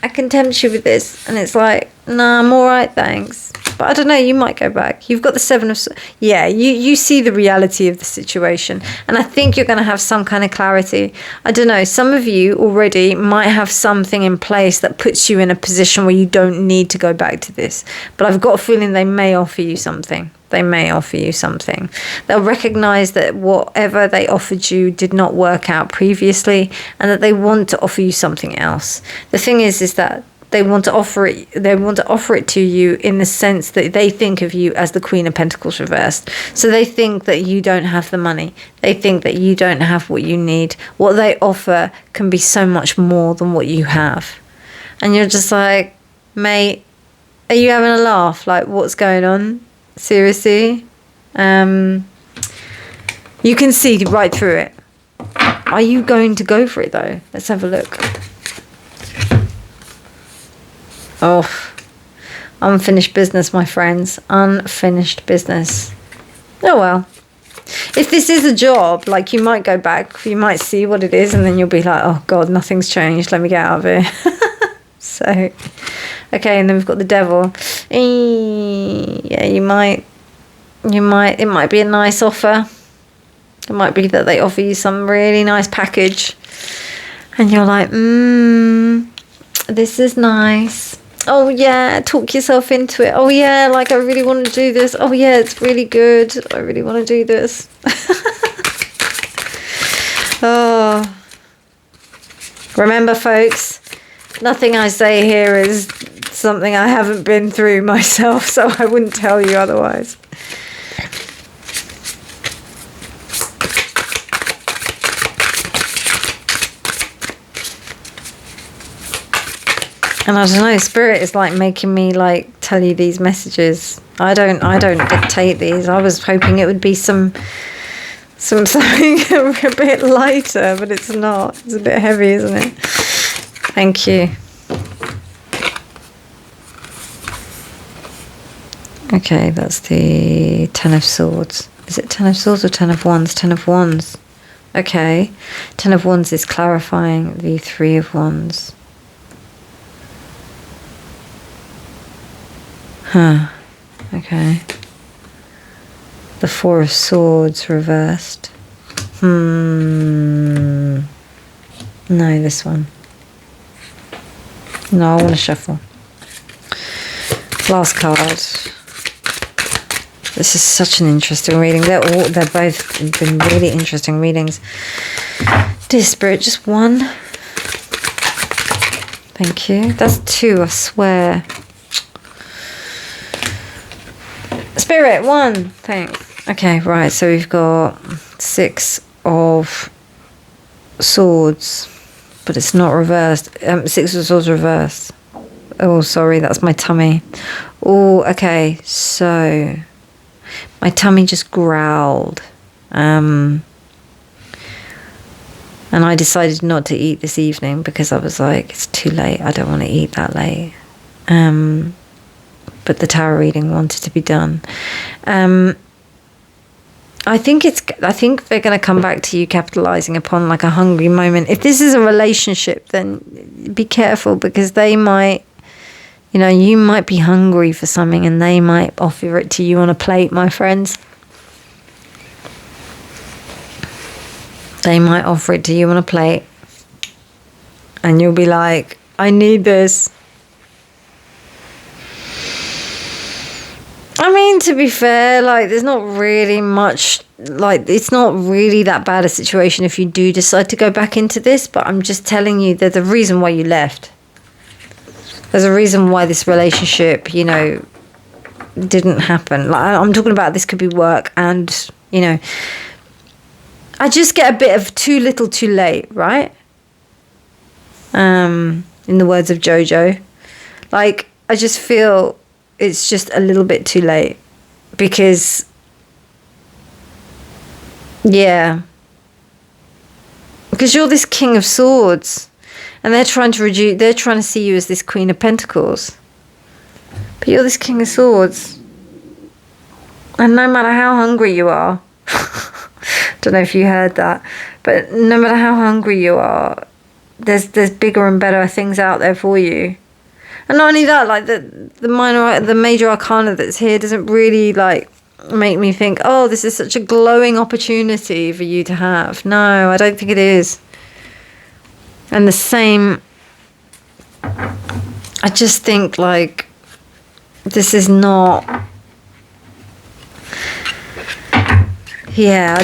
A: I can tempt you with this. And it's like, nah, I'm all right, thanks. But I don't know, you might go back. You've got the 7 of... Yeah, you see the reality of the situation. And I think you're going to have some kind of clarity. I don't know, some of you already might have something in place that puts you in a position where you don't need to go back to this. But I've got a feeling they may offer you something. They may offer you something. They'll recognize that whatever they offered you did not work out previously, and that they want to offer you something else. The thing is that they want to offer it. They want to offer it to you in the sense that they think of you as the Queen of Pentacles reversed. So they think that you don't have the money. They think that you don't have what you need. What they offer can be so much more than what you have, and you're just like, mate, are you having a laugh? Like, what's going on? Seriously? You can see right through it. Are you going to go for it though? Let's have a look. Oh, unfinished business, my friends. Unfinished business. Oh well. If this is a job, like, you might go back, you might see what it is, and then you'll be like, oh God, nothing's changed. Let me get out of here. So, okay, and then we've got the Devil. Yeah, it might be a nice offer. It might be that they offer you some really nice package, and you're like, this is nice. Oh yeah, talk yourself into it. Oh yeah, like, I really want to do this. Oh yeah, it's really good. I really want to do this. Oh, remember, folks, nothing I say here is something I haven't been through myself, so I wouldn't tell you otherwise. And I don't know, Spirit is like making me like tell you these messages. I don't dictate these. I was hoping it would be something a bit lighter, but it's not. It's a bit heavy, isn't it? Thank you. Okay, that's the Ten of Swords. Is it Ten of Swords or Ten of Wands? Ten of Wands. Okay. Ten of Wands is clarifying the Three of Wands. Huh. Okay. The Four of Swords reversed. No, this one. No, I want to shuffle. Last card. This is such an interesting reading. They're both been really interesting readings. Dear Spirit, just one. Thank you. That's two, I swear. Spirit, one. Thanks. Okay, right. So we've got Six of Swords, but it's not reversed. Six of Swords reversed. Oh, sorry, that's my tummy. Oh, okay. So my tummy just growled. And I decided not to eat this evening because I was like, it's too late. I don't want to eat that late. But the tarot reading wanted to be done. I think they're going to come back to you capitalizing upon like a hungry moment. If this is a relationship, then be careful, because they might, you know, you might be hungry for something and they might offer it to you on a plate, my friends. They might offer it to you on a plate and you'll be like, I need this. I mean, to be fair, like, there's not really much, like, it's not really that bad a situation if you do decide to go back into this, but I'm just telling you, there's a reason why you left. There's a reason why this relationship, you know, didn't happen. Like, I'm talking about this could be work and, you know, I just get a bit of too little too late, right? In the words of Jojo. Like, I just feel it's just a little bit too late because, yeah, because you're this King of Swords and they're trying to see you as this Queen of Pentacles, but you're this King of Swords, and no matter how hungry you are, don't know if you heard that, but no matter how hungry you are, there's bigger and better things out there for you. And not only that, like the major arcana that's here doesn't really like make me think, oh, this is such a glowing opportunity for you to have. No, I don't think it is. And the same, I just think like this is not. Yeah,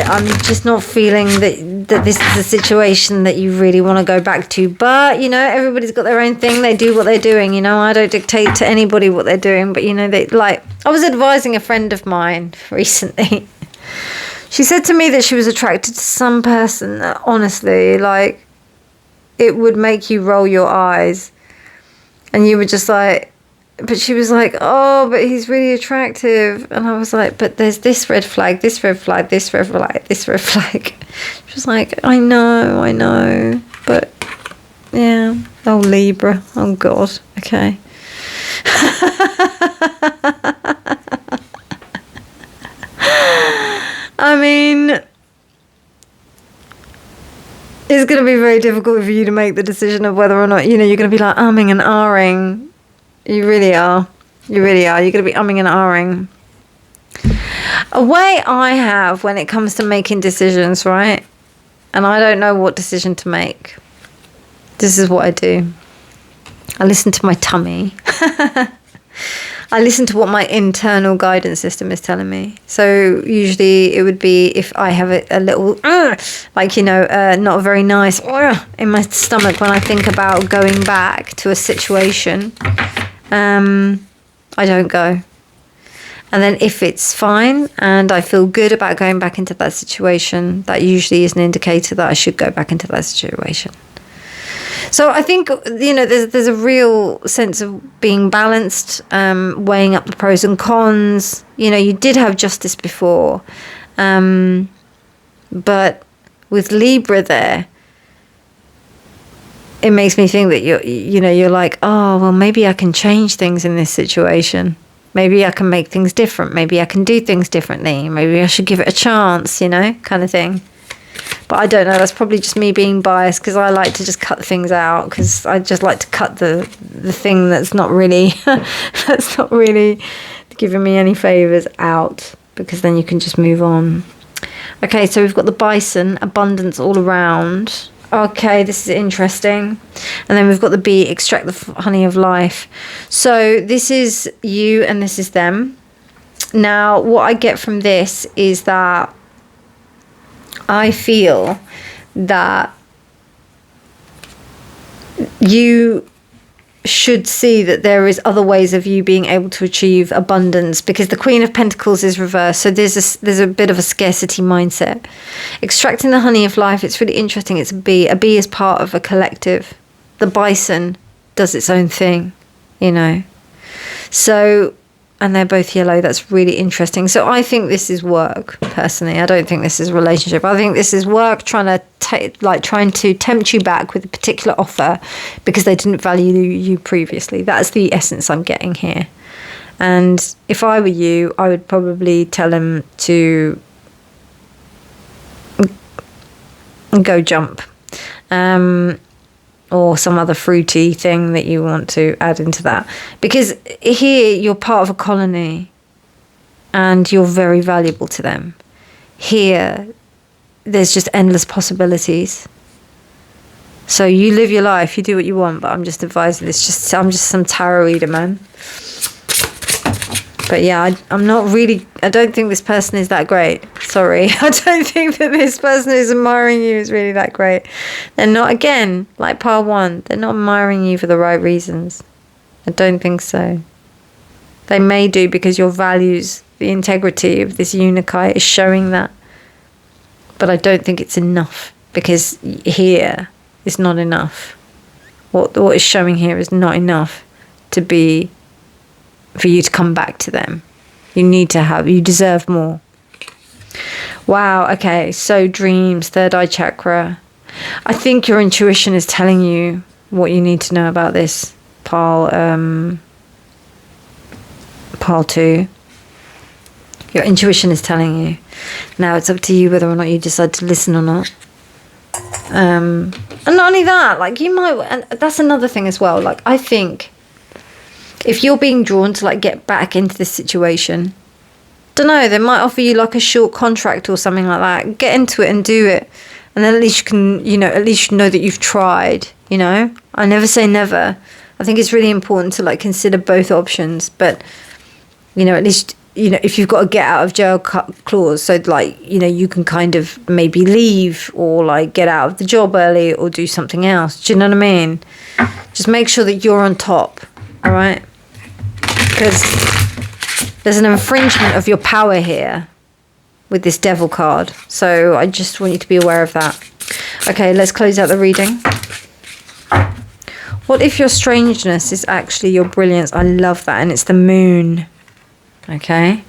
A: I'm just not feeling that this is a situation that you really want to go back to. But, you know, everybody's got their own thing. They do what they're doing, you know. I don't dictate to anybody what they're doing. But, you know, I was advising a friend of mine recently. She said to me that she was attracted to some person that, honestly, like, it would make you roll your eyes. And you were just like... But she was like, oh, but he's really attractive. And I was like, but there's this red flag, this red flag, this red flag, this red flag. She was like, I know. But, yeah. Oh, Libra. Oh, God. Okay. I mean, it's going to be very difficult for you to make the decision of whether or not, you know, you're going to be like umming and ahhing. You really are. You're going to be umming and ahhing. A way I have when it comes to making decisions, right? And I don't know what decision to make. This is what I do. I listen to my tummy. I listen to what my internal guidance system is telling me. So usually it would be if I have a little, like, you know, not very nice in my stomach when I think about going back to a situation. I don't go. And then if it's fine and I feel good about going back into that situation, that usually is an indicator that I should go back into that situation. So I think, you know, there's a real sense of being balanced, weighing up the pros and cons. You know, you did have justice before, but with Libra there, it makes me think that you're like, oh, well, maybe I can change things in this situation. Maybe I can make things different. Maybe I can do things differently. Maybe I should give it a chance, you know, kind of thing. But I don't know. That's probably just me being biased, because I like to just cut things out, because I just like to cut the thing that's not really giving me any favors out, because then you can just move on. Okay, so we've got the bison, abundance all around. Okay, this is interesting. And then we've got the bee, extract the honey of life. So this is you and this is them. Now, what I get from this is that I feel that you should see that there is other ways of you being able to achieve abundance, because the Queen of Pentacles is reversed, so there's a bit of a scarcity mindset. Extracting the honey of life, it's really interesting. It's a bee is part of a collective. The bison does its own thing, you know, so, and they're both yellow. That's really interesting. So I think this is work, personally. I don't think this is a relationship. I think this is work trying to tempt you back with a particular offer because they didn't value you previously. That's the essence I'm getting here. And if I were you, I would probably tell him to go jump. Or some other fruity thing that you want to add into that. Because here you're part of a colony and you're very valuable to them. Here, there's just endless possibilities. So you live your life, you do what you want, but I'm just advising, I'm just some tarot reader, man. But yeah, I'm not really, I don't think this person is that great. Sorry. I don't think that this person who's admiring you is really that great. They're not, again, like pile one, they're not admiring you for the right reasons. I don't think so. They may do because your values, the integrity of this UNAKITE is showing that. But I don't think it's enough, because here is not enough. What is showing here is not enough for you to come back to them. You deserve more. Wow, okay, so dreams, third eye chakra. I think your intuition is telling you what you need to know about this, pile 2. Your intuition is telling you. Now it's up to you whether or not you decide to listen or not. And not only that, like you might, and that's another thing as well, like I think if you're being drawn to like get back into this situation, don't know, they might offer you like a short contract or something like that. Get into it and do it. And then at least you can, you know, at least you know that you've tried, you know. I never say never. I think it's really important to like consider both options. But, you know, at least, you know, if you've got a get out of jail clause, so like, you know, you can kind of maybe leave or like get out of the job early or do something else. Do you know what I mean? Just make sure that you're on top, all right? Because there's an infringement of your power here with this devil card. So I just want you to be aware of that. Okay, let's close out the reading. What if your strangeness is actually your brilliance? I love that. And it's the moon. Okay.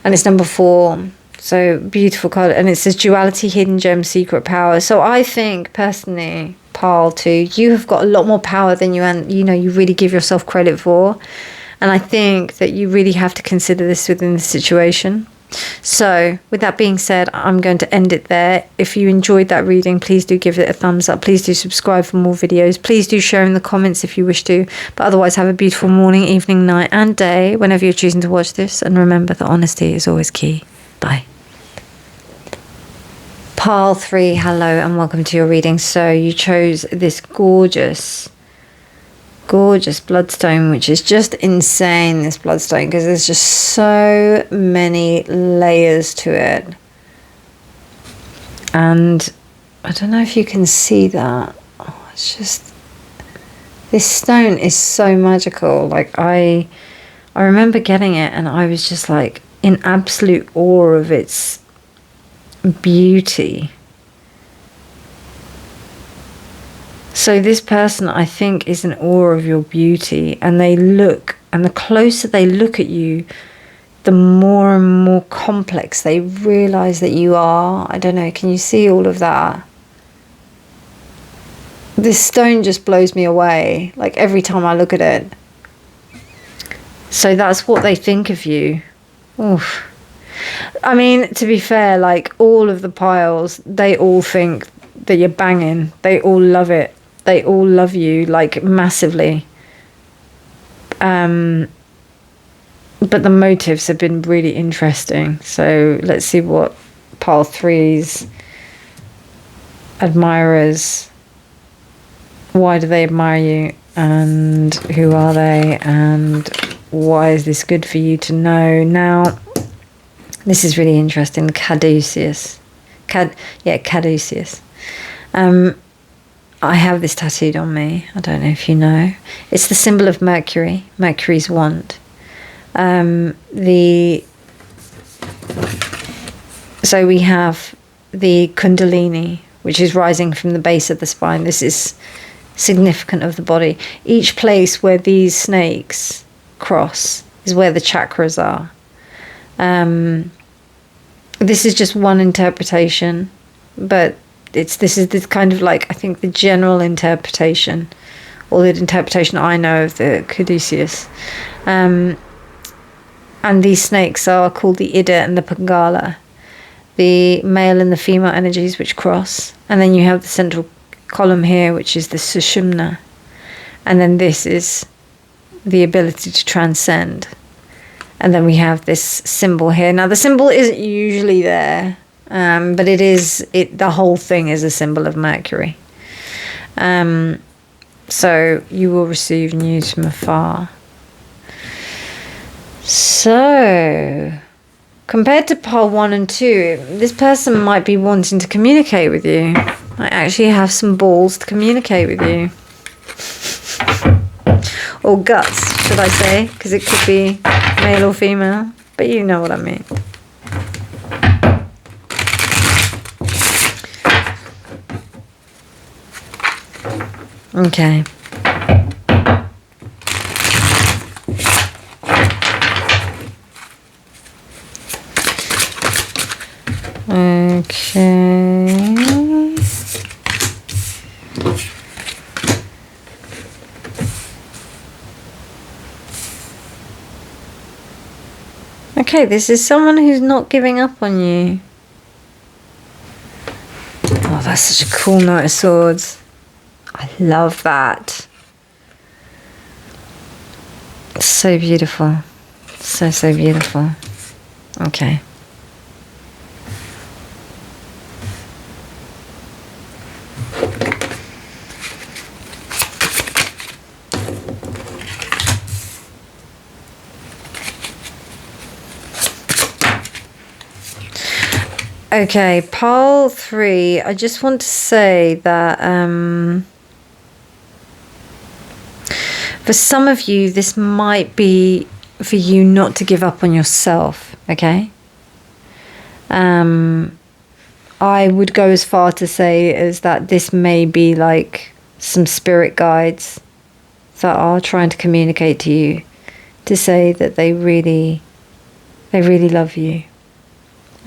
A: And it's number 4. So beautiful card. And it says duality, hidden gem, secret power. So I think personally, pile 2, you have got a lot more power than you really give yourself credit for. And I think that you really have to consider this within the situation. So with that being said, I'm going to end it there. If you enjoyed that reading, please do give it a thumbs up. Please do subscribe for more videos. Please do share in the comments if you wish to. But otherwise, have a beautiful morning, evening, night and day whenever you're choosing to watch this. And remember that honesty is always key. Bye. Pile 3, hello and welcome to your reading. So you chose this gorgeous bloodstone, which is just insane, this bloodstone, because there's just so many layers to it. And I don't know if you can see that. Oh, it's just, this stone is so magical. Like I remember getting it and I was just like in absolute awe of its beauty. So this person, I think, is in awe of your beauty, and the closer they look at you, the more and more complex they realize that you are. I don't know, can you see all of that? This stone just blows me away, like every time I look at it. So that's what they think of you. Oof. I mean, to be fair, like all of the piles, they all think that you're banging. They all love it. They all love you, like, massively. But the motives have been really interesting. So let's see what pile 3's admirers, why do they admire you, and who are they, and why is this good for you to know? Now, this is really interesting. Caduceus. Caduceus. I have this tattooed on me. I don't know if you know. It's the symbol of Mercury. Mercury's wand. So we have the Kundalini, which is rising from the base of the spine. This is significant of the body. Each place where these snakes cross is where the chakras are. This is just one interpretation, but this is this kind of like, I think, the general interpretation, or the interpretation I know of the Caduceus. And these snakes are called the Ida and the Pingala, the male and the female energies which cross. And then you have the central column here, which is the Sushumna. And then this is the ability to transcend. And then we have this symbol here. Now, the symbol isn't usually there, but the whole thing is a symbol of Mercury. So you will receive news from afar. So, compared to pile 1 and 2, this person might be wanting to communicate with you. Might actually have some balls to communicate with you. Or guts, should I say, because it could be male or female, but you know what I mean. Okay. Okay, this is someone who's not giving up on you. Oh, that's such a cool Knight of Swords. I love that. It's so beautiful. So, so beautiful. Okay. Okay, pile 3. I just want to say that for some of you, this might be for you not to give up on yourself, okay? I would go as far to say as that this may be like some spirit guides that are trying to communicate to you to say that they really love you.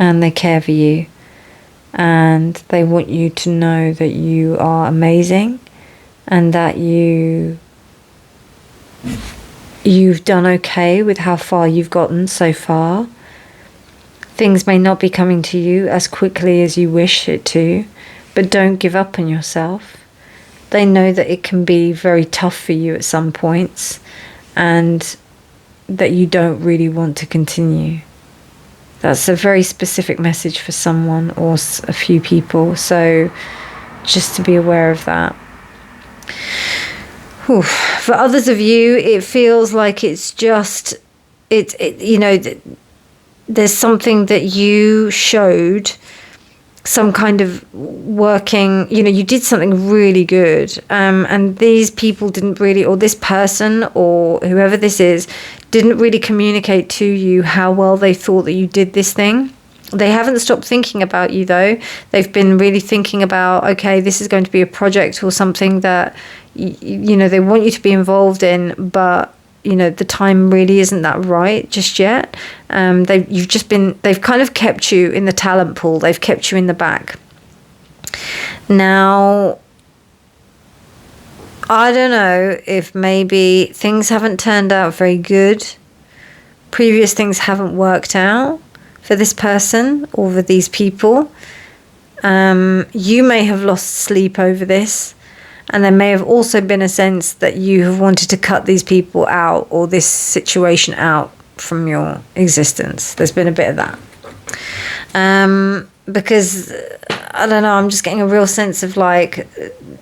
A: And they care for you, and they want you to know that you are amazing, and that you've done okay with how far you've gotten so far. Things may not be coming to you as quickly as you wish it to, but don't give up on yourself. They know that it can be very tough for you at some points, and that you don't really want to continue. That's a very specific message for someone or a few people. So just to be aware of that. Whew. For others of you, it feels like it's just, there's something that you showed, some kind of working, you did something really good. And these people didn't really, or this person or whoever this is, didn't really communicate to you how well they thought that you did this thing. They haven't stopped thinking about you, though. They've been really thinking about, okay, this is going to be a project or something that, they want you to be involved in, but, the time really isn't that right just yet. They've kind of kept you in the talent pool. They've kept you in the back. Now, I don't know if maybe things haven't turned out very good previous things haven't worked out for this person or for these people. You may have lost sleep over this, and there may have also been a sense that you have wanted to cut these people out or this situation out from your existence. There's been a bit of that. Because, I don't know, I'm just getting a real sense of like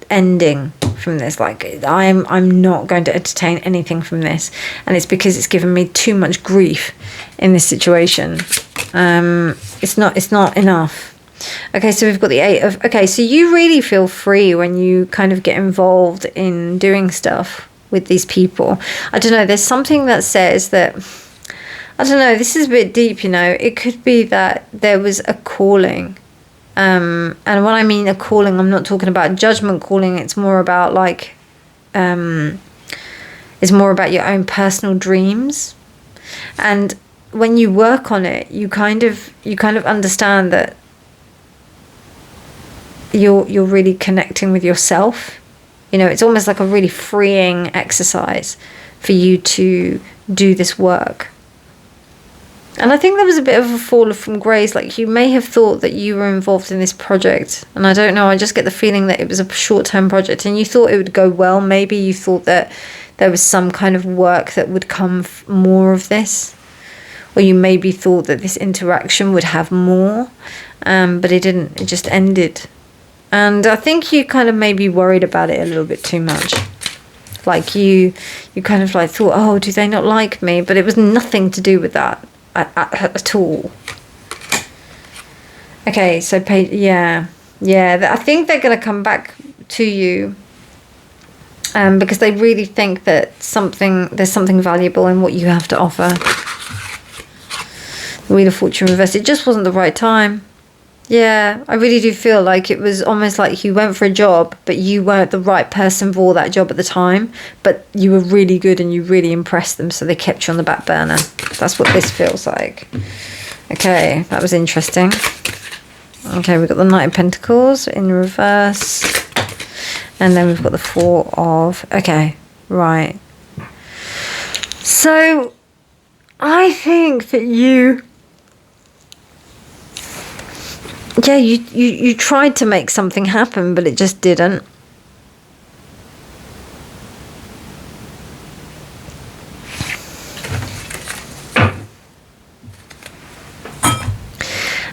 A: ending from this. Like, I'm not going to entertain anything from this, and it's because it's given me too much grief in this situation. It's not enough. Okay, so we've got the 8 of... Okay, so you really feel free when you kind of get involved in doing stuff with these people. I don't know, there's something that says that... I don't know, this is a bit deep, you know. It could be that there was a calling. And when I mean a calling, I'm not talking about judgment calling. It's more about like... it's more about your own personal dreams. And when you work on it, you kind of understand that you're really connecting with yourself. You know, it's almost like a really freeing exercise for you to do this work. And I think there was a bit of a fall from grace. Like, you may have thought that you were involved in this project, and I don't know, I just get the feeling that it was a short-term project, and you thought it would go well. Maybe you thought that there was some kind of work that would come more of this, or you maybe thought that this interaction would have more, but it didn't. It just ended. And I think you kind of maybe worried about it a little bit too much. Like you kind of like thought, oh, do they not like me? But it was nothing to do with that at all. Okay, so yeah. I think they're going to come back to you because they really think that there's something valuable in what you have to offer. The Wheel of Fortune reversed. It just wasn't the right time. Yeah, I really do feel like it was almost like you went for a job, but you weren't the right person for that job at the time, but you were really good and you really impressed them, so they kept you on the back burner. That's what this feels like. Okay, that was interesting. Okay, we've got the Knight of Pentacles in reverse, and then we've got the 4 of... Okay, right. So, I think that you... Yeah, you tried to make something happen, but it just didn't.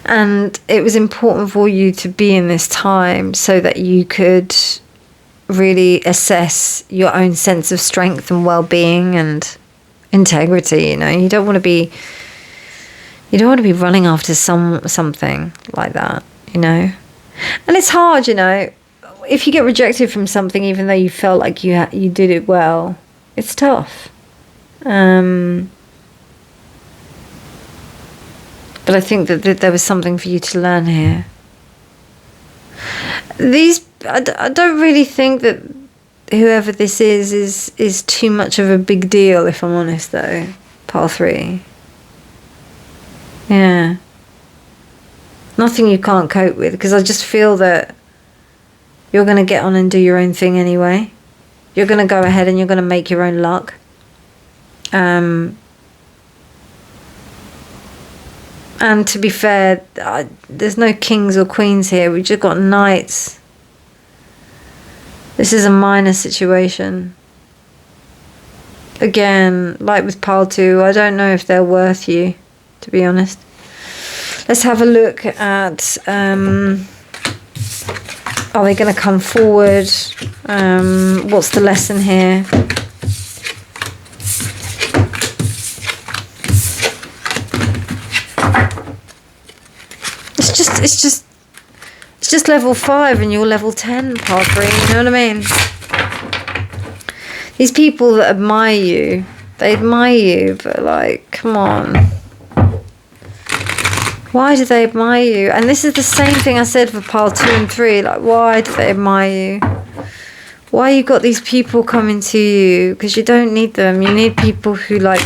A: And it was important for you to be in this time so that you could really assess your own sense of strength and well-being and integrity. You know, you don't want to be running after something like that, you know. And it's hard, you know, if you get rejected from something, even though you felt like you did it well, it's tough. But I think that there was something for you to learn here. I don't really think that whoever this is too much of a big deal, if I'm honest, though. Pile 3. Yeah. Nothing you can't cope with, because I just feel that you're going to get on and do your own thing anyway. You're going to go ahead and you're going to make your own luck. And to be fair, there's no kings or queens here. We've just got knights. This is a minor situation. Again, like with pile 2, I don't know if they're worth you, to be honest. Let's have a look at, are they going to come forward? What's the lesson here? It's just level 5 and you're level 10, pile 3, you know what I mean? These people that admire you, they admire you, but like, come on. Why do they admire you? And this is the same thing I said for pile 2 and 3. Like, why do they admire you? Why you got these people coming to you? Because you don't need them. You need people who like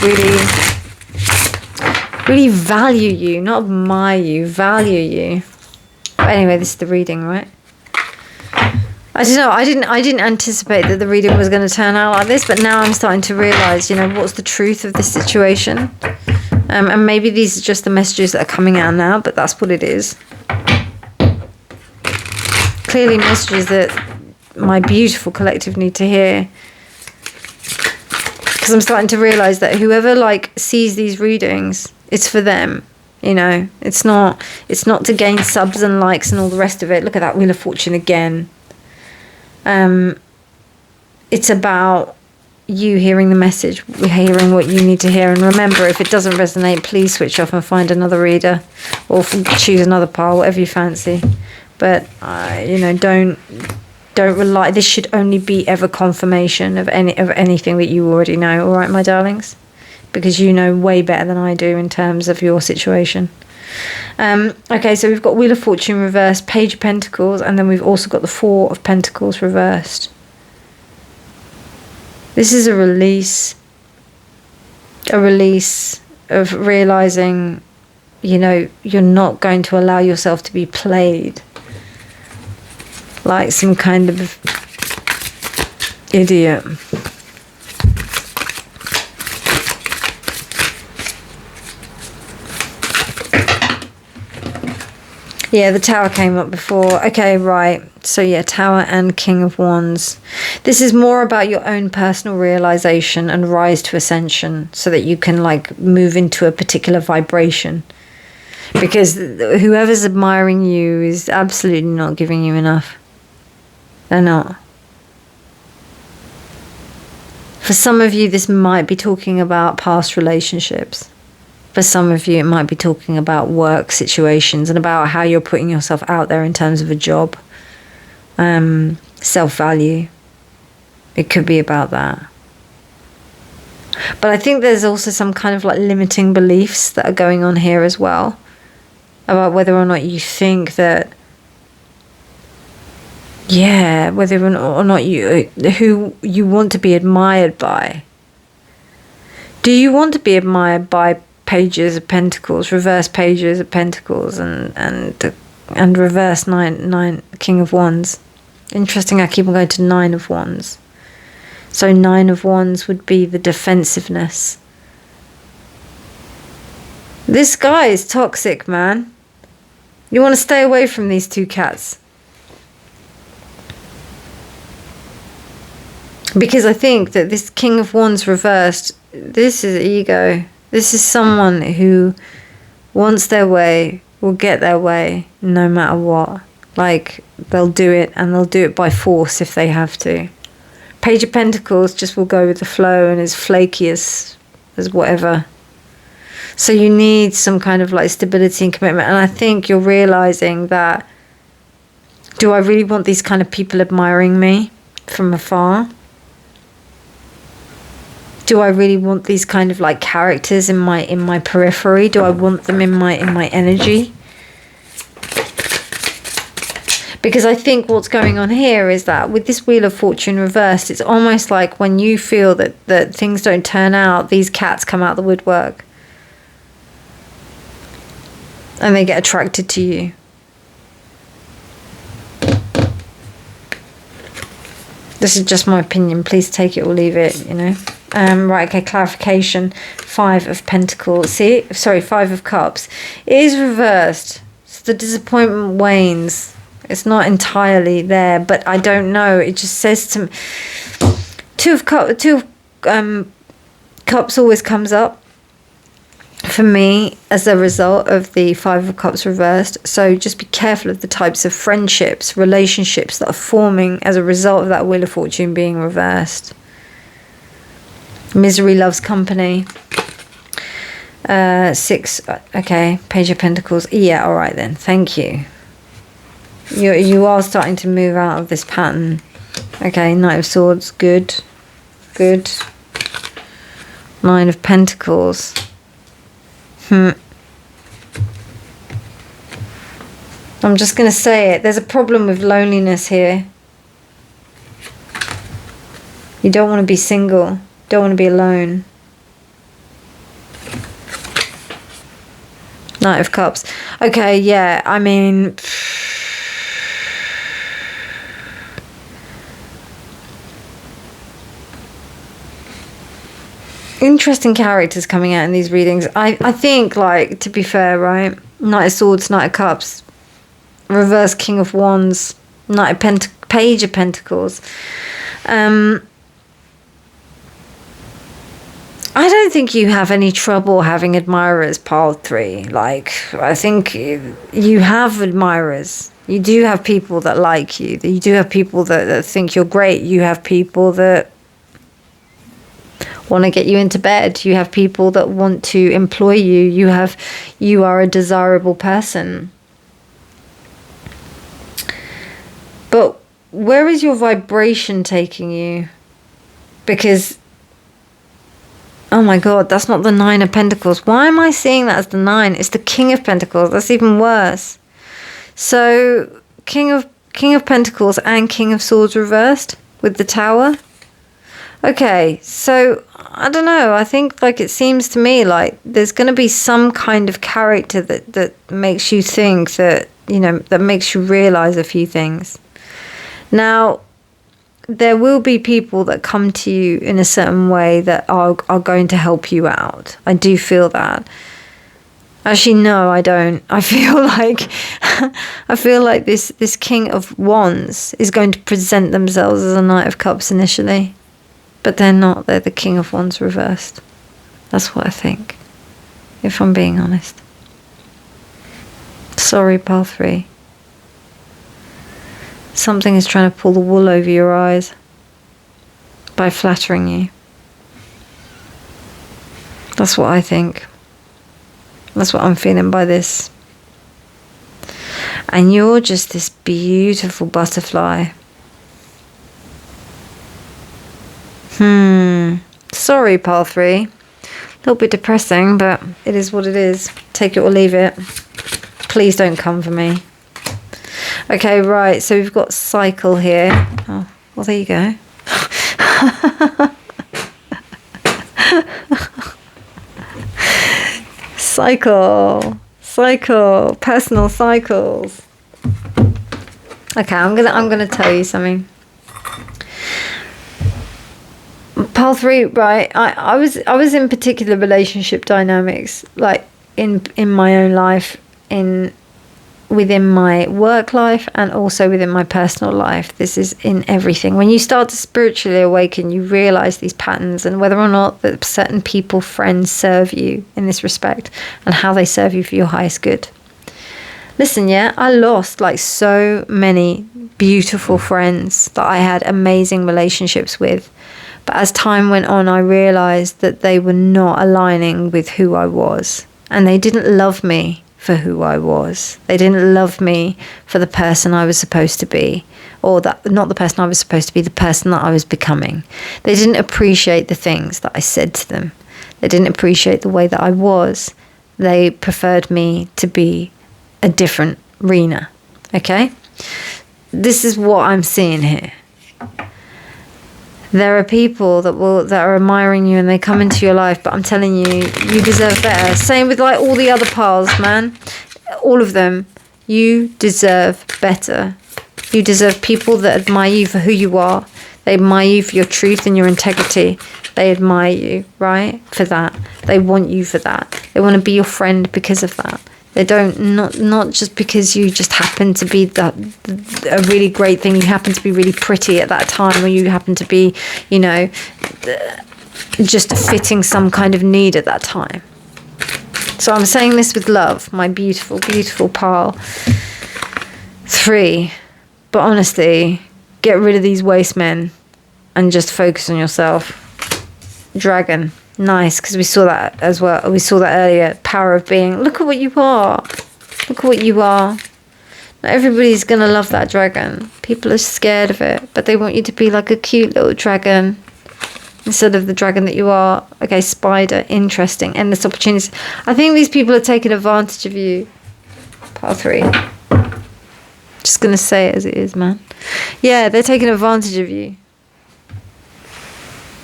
A: really value you, not admire you, value you. But anyway, this is the reading, right? I don't know. I didn't anticipate that the reading was going to turn out like this, but now I'm starting to realise, you know, what's the truth of this situation. And maybe these are just the messages that are coming out now, but that's what it is. Clearly messages that my beautiful collective need to hear. Because I'm starting to realise that whoever like sees these readings, it's for them. You know, it's not to gain subs and likes and all the rest of it. Look at that Wheel of Fortune again. It's about you hearing the message, hearing what you need to hear. And remember, if it doesn't resonate, please switch off and find another reader, or choose another pile, whatever you fancy. But you know, don't rely. This should only be ever confirmation of anything that you already know. All right, my darlings, because you know way better than I do in terms of your situation. Okay, so we've got Wheel of Fortune reversed, Page of Pentacles, and then we've also got the Four of Pentacles reversed. This is a release of realizing, you know, you're not going to allow yourself to be played like some kind of idiot. Yeah, the Tower came up before. Okay, right. So yeah, Tower and King of Wands. This is more about your own personal realization and rise to ascension, so that you can like move into a particular vibration. Because whoever's admiring you is absolutely not giving you enough. They're not. For some of you, this might be talking about past relationships. For some of you, it might be talking about work situations and about how you're putting yourself out there in terms of a job. Self-value. It could be about that. But I think there's also some kind of like limiting beliefs that are going on here as well. About whether or not you think that, yeah, whether or not who you want to be admired by. Do you want to be admired by Pages of Pentacles, reverse Pages of Pentacles, and reverse nine King of Wands? Interesting, I keep on going to Nine of Wands. So Nine of Wands would be the defensiveness. This guy is toxic, man. You want to stay away from these two cats. Because I think that this King of Wands reversed, this is ego. This is someone who wants their way, will get their way, no matter what. Like, they'll do it, and they'll do it by force if they have to. Page of Pentacles just will go with the flow and is flaky as whatever. So you need some kind of like stability and commitment. And I think you're realizing that, do I really want these kind of people admiring me from afar? Do I really want these kind of like characters in my periphery? Do I want them in my energy? Because I think what's going on here is that with this Wheel of Fortune reversed, it's almost like when you feel that things don't turn out, these cats come out the woodwork. And they get attracted to you. This is just my opinion. Please take it or leave it, you know. Right, okay, clarification. Five of Pentacles. See? Sorry, Five of Cups. It is reversed. So the disappointment wanes. It's not entirely there, but I don't know. It just says to me... Two of Cups always comes up for me as a result of the Five of Cups reversed. So just be careful of the types of friendships, relationships that are forming as a result of that Wheel of Fortune being reversed. Misery loves company. Six, okay, Page of Pentacles. Yeah, all right then, thank you. You are starting to move out of this pattern. Okay, Knight of Swords, good. Good. Nine of Pentacles. I'm just going to say it. There's a problem with loneliness here. You don't want to be single. Don't want to be alone. Knight of Cups. Okay, yeah, I mean... interesting characters coming out in these readings. I think, like, to be fair, right? Knight of Swords, Knight of Cups, reverse King of Wands, Page of Pentacles. I don't think you have any trouble having admirers, pile 3. Like, I think you have admirers. You do have people that like you. You do have people that think you're great. You have people that want to get you into bed. You have people that want to employ you. You are a desirable person. But where is your vibration taking you? Because, oh my God, that's not the 9 of Pentacles. Why am I seeing that as the 9? It's the King of Pentacles. That's even worse. So, King of Pentacles and King of Swords reversed with the Tower. Okay, so, I don't know. I think, like, it seems to me like there's going to be some kind of character that makes you think that, you know, that makes you realize a few things. Now, there will be people that come to you in a certain way that are going to help you out. I do feel that. Actually, no, I don't. I feel like this King of Wands is going to present themselves as a Knight of Cups initially. But they're not. They're the King of Wands reversed. That's what I think, if I'm being honest. Sorry, pile 3. Something is trying to pull the wool over your eyes by flattering you. That's what I think. That's what I'm feeling by this. And you're just this beautiful butterfly. Sorry, pile 3. A little bit depressing, but it is what it is. Take it or leave it. Please don't come for me. Okay, right, so we've got cycle here. Oh, well, there you go. Cycle, personal cycles. Okay, I'm gonna tell you something. Pile 3, right? I was in particular relationship dynamics, like in my own life, within my work life and also within my personal life. This is in everything. When you start to spiritually awaken, you realize these patterns and whether or not that certain people, friends, serve you in this respect and how they serve you for your highest good. Listen, yeah, I lost like so many beautiful friends that I had amazing relationships with. But as time went on, I realized that they were not aligning with who I was. And they didn't love me for who I was. They didn't love me for the person I was supposed to be, or that not the person I was supposed to be, the person that I was becoming. They didn't appreciate the things that I said to them. They didn't appreciate the way that I was. They preferred me to be a different Reena. Okay? This is what I'm seeing here. There are people that are admiring you and they come into your life, but I'm telling you, you deserve better. Same with like all the other piles, man. All of them. You deserve better. You deserve people that admire you for who you are. They admire you for your truth and your integrity. They admire you, right? For that. They want you for that. They want to be your friend because of that. They don't, not just because you just happen to be a really great thing. You happen to be really pretty at that time, or you happen to be, you know, just fitting some kind of need at that time. So I'm saying this with love, my beautiful, beautiful pile 3. But honestly, get rid of these waste men and just focus on yourself. Dragon. Nice, because we saw that as well. We saw that earlier. Power of being. Look at what you are. Look at what you are. Not everybody's going to love that dragon. People are scared of it, but they want you to be like a cute little dragon instead of the dragon that you are. Okay, spider. Interesting. Endless opportunities. I think these people are taking advantage of you. Pile 3. Just going to say it as it is, man. Yeah, they're taking advantage of you.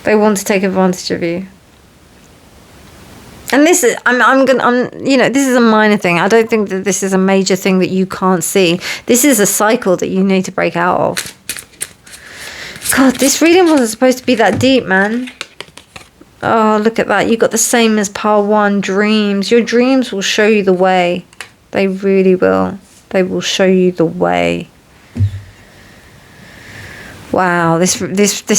A: They want to take advantage of you. And this is, this is a minor thing. I don't think that this is a major thing that you can't see. This is a cycle that you need to break out of. God, this reading wasn't supposed to be that deep, man. Oh, look at that. You got the same as pile 1, dreams. Your dreams will show you the way. They really will. They will show you the way. Wow, this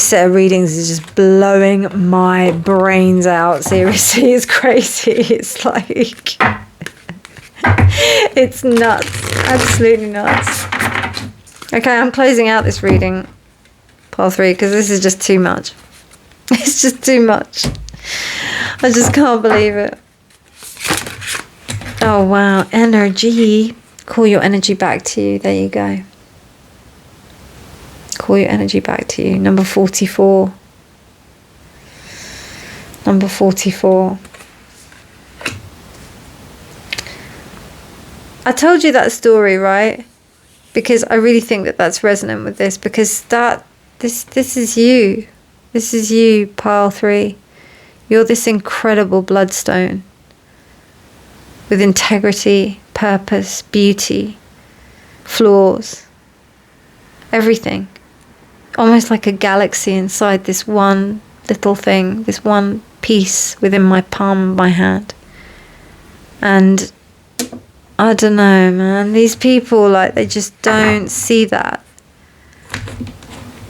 A: set of readings is just blowing my brains out. Seriously, it's crazy. It's like, it's nuts. Absolutely nuts. Okay, I'm closing out this reading, pile 3, because this is just too much. It's just too much. I just can't believe it. Oh, wow. Energy. Call your energy back to you. There you go. Call your energy back to you. Number 44. Number 44. I told you that story, right? Because I really think that that's resonant with this. Because this is you. This is you, pile 3. You're this incredible bloodstone. With integrity, purpose, beauty, flaws. Everything. Almost like a galaxy inside this one little thing, this one piece within my palm of my hand. And I don't know, man. These people, like, they just don't see that.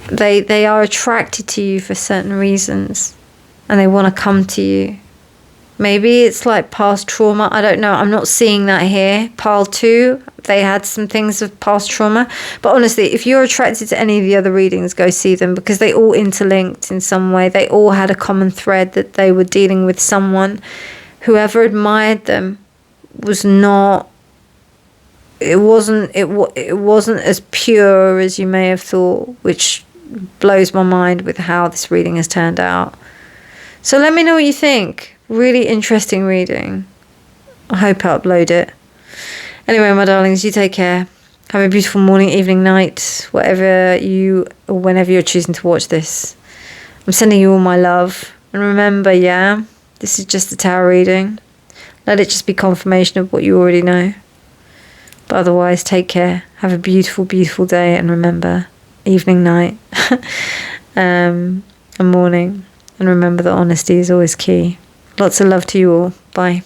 A: They are attracted to you for certain reasons. And they want to come to you. Maybe it's like past trauma. I don't know. I'm not seeing that here. Pile 2, they had some things of past trauma. But honestly, if you're attracted to any of the other readings, go see them, because they all interlinked in some way. They all had a common thread that they were dealing with someone. Whoever admired them was not... It wasn't as pure as you may have thought, which blows my mind with how this reading has turned out. So let me know what you think. Really interesting reading. I hope I upload it. Anyway, my darlings, you take care. Have a beautiful morning, evening, night, whenever you're choosing to watch this. I'm sending you all my love. And remember, yeah, this is just a tarot reading. Let it just be confirmation of what you already know. But otherwise, take care. Have a beautiful, beautiful day. And remember, evening, night, and morning. And remember that honesty is always key. Lots of love to you all. Bye.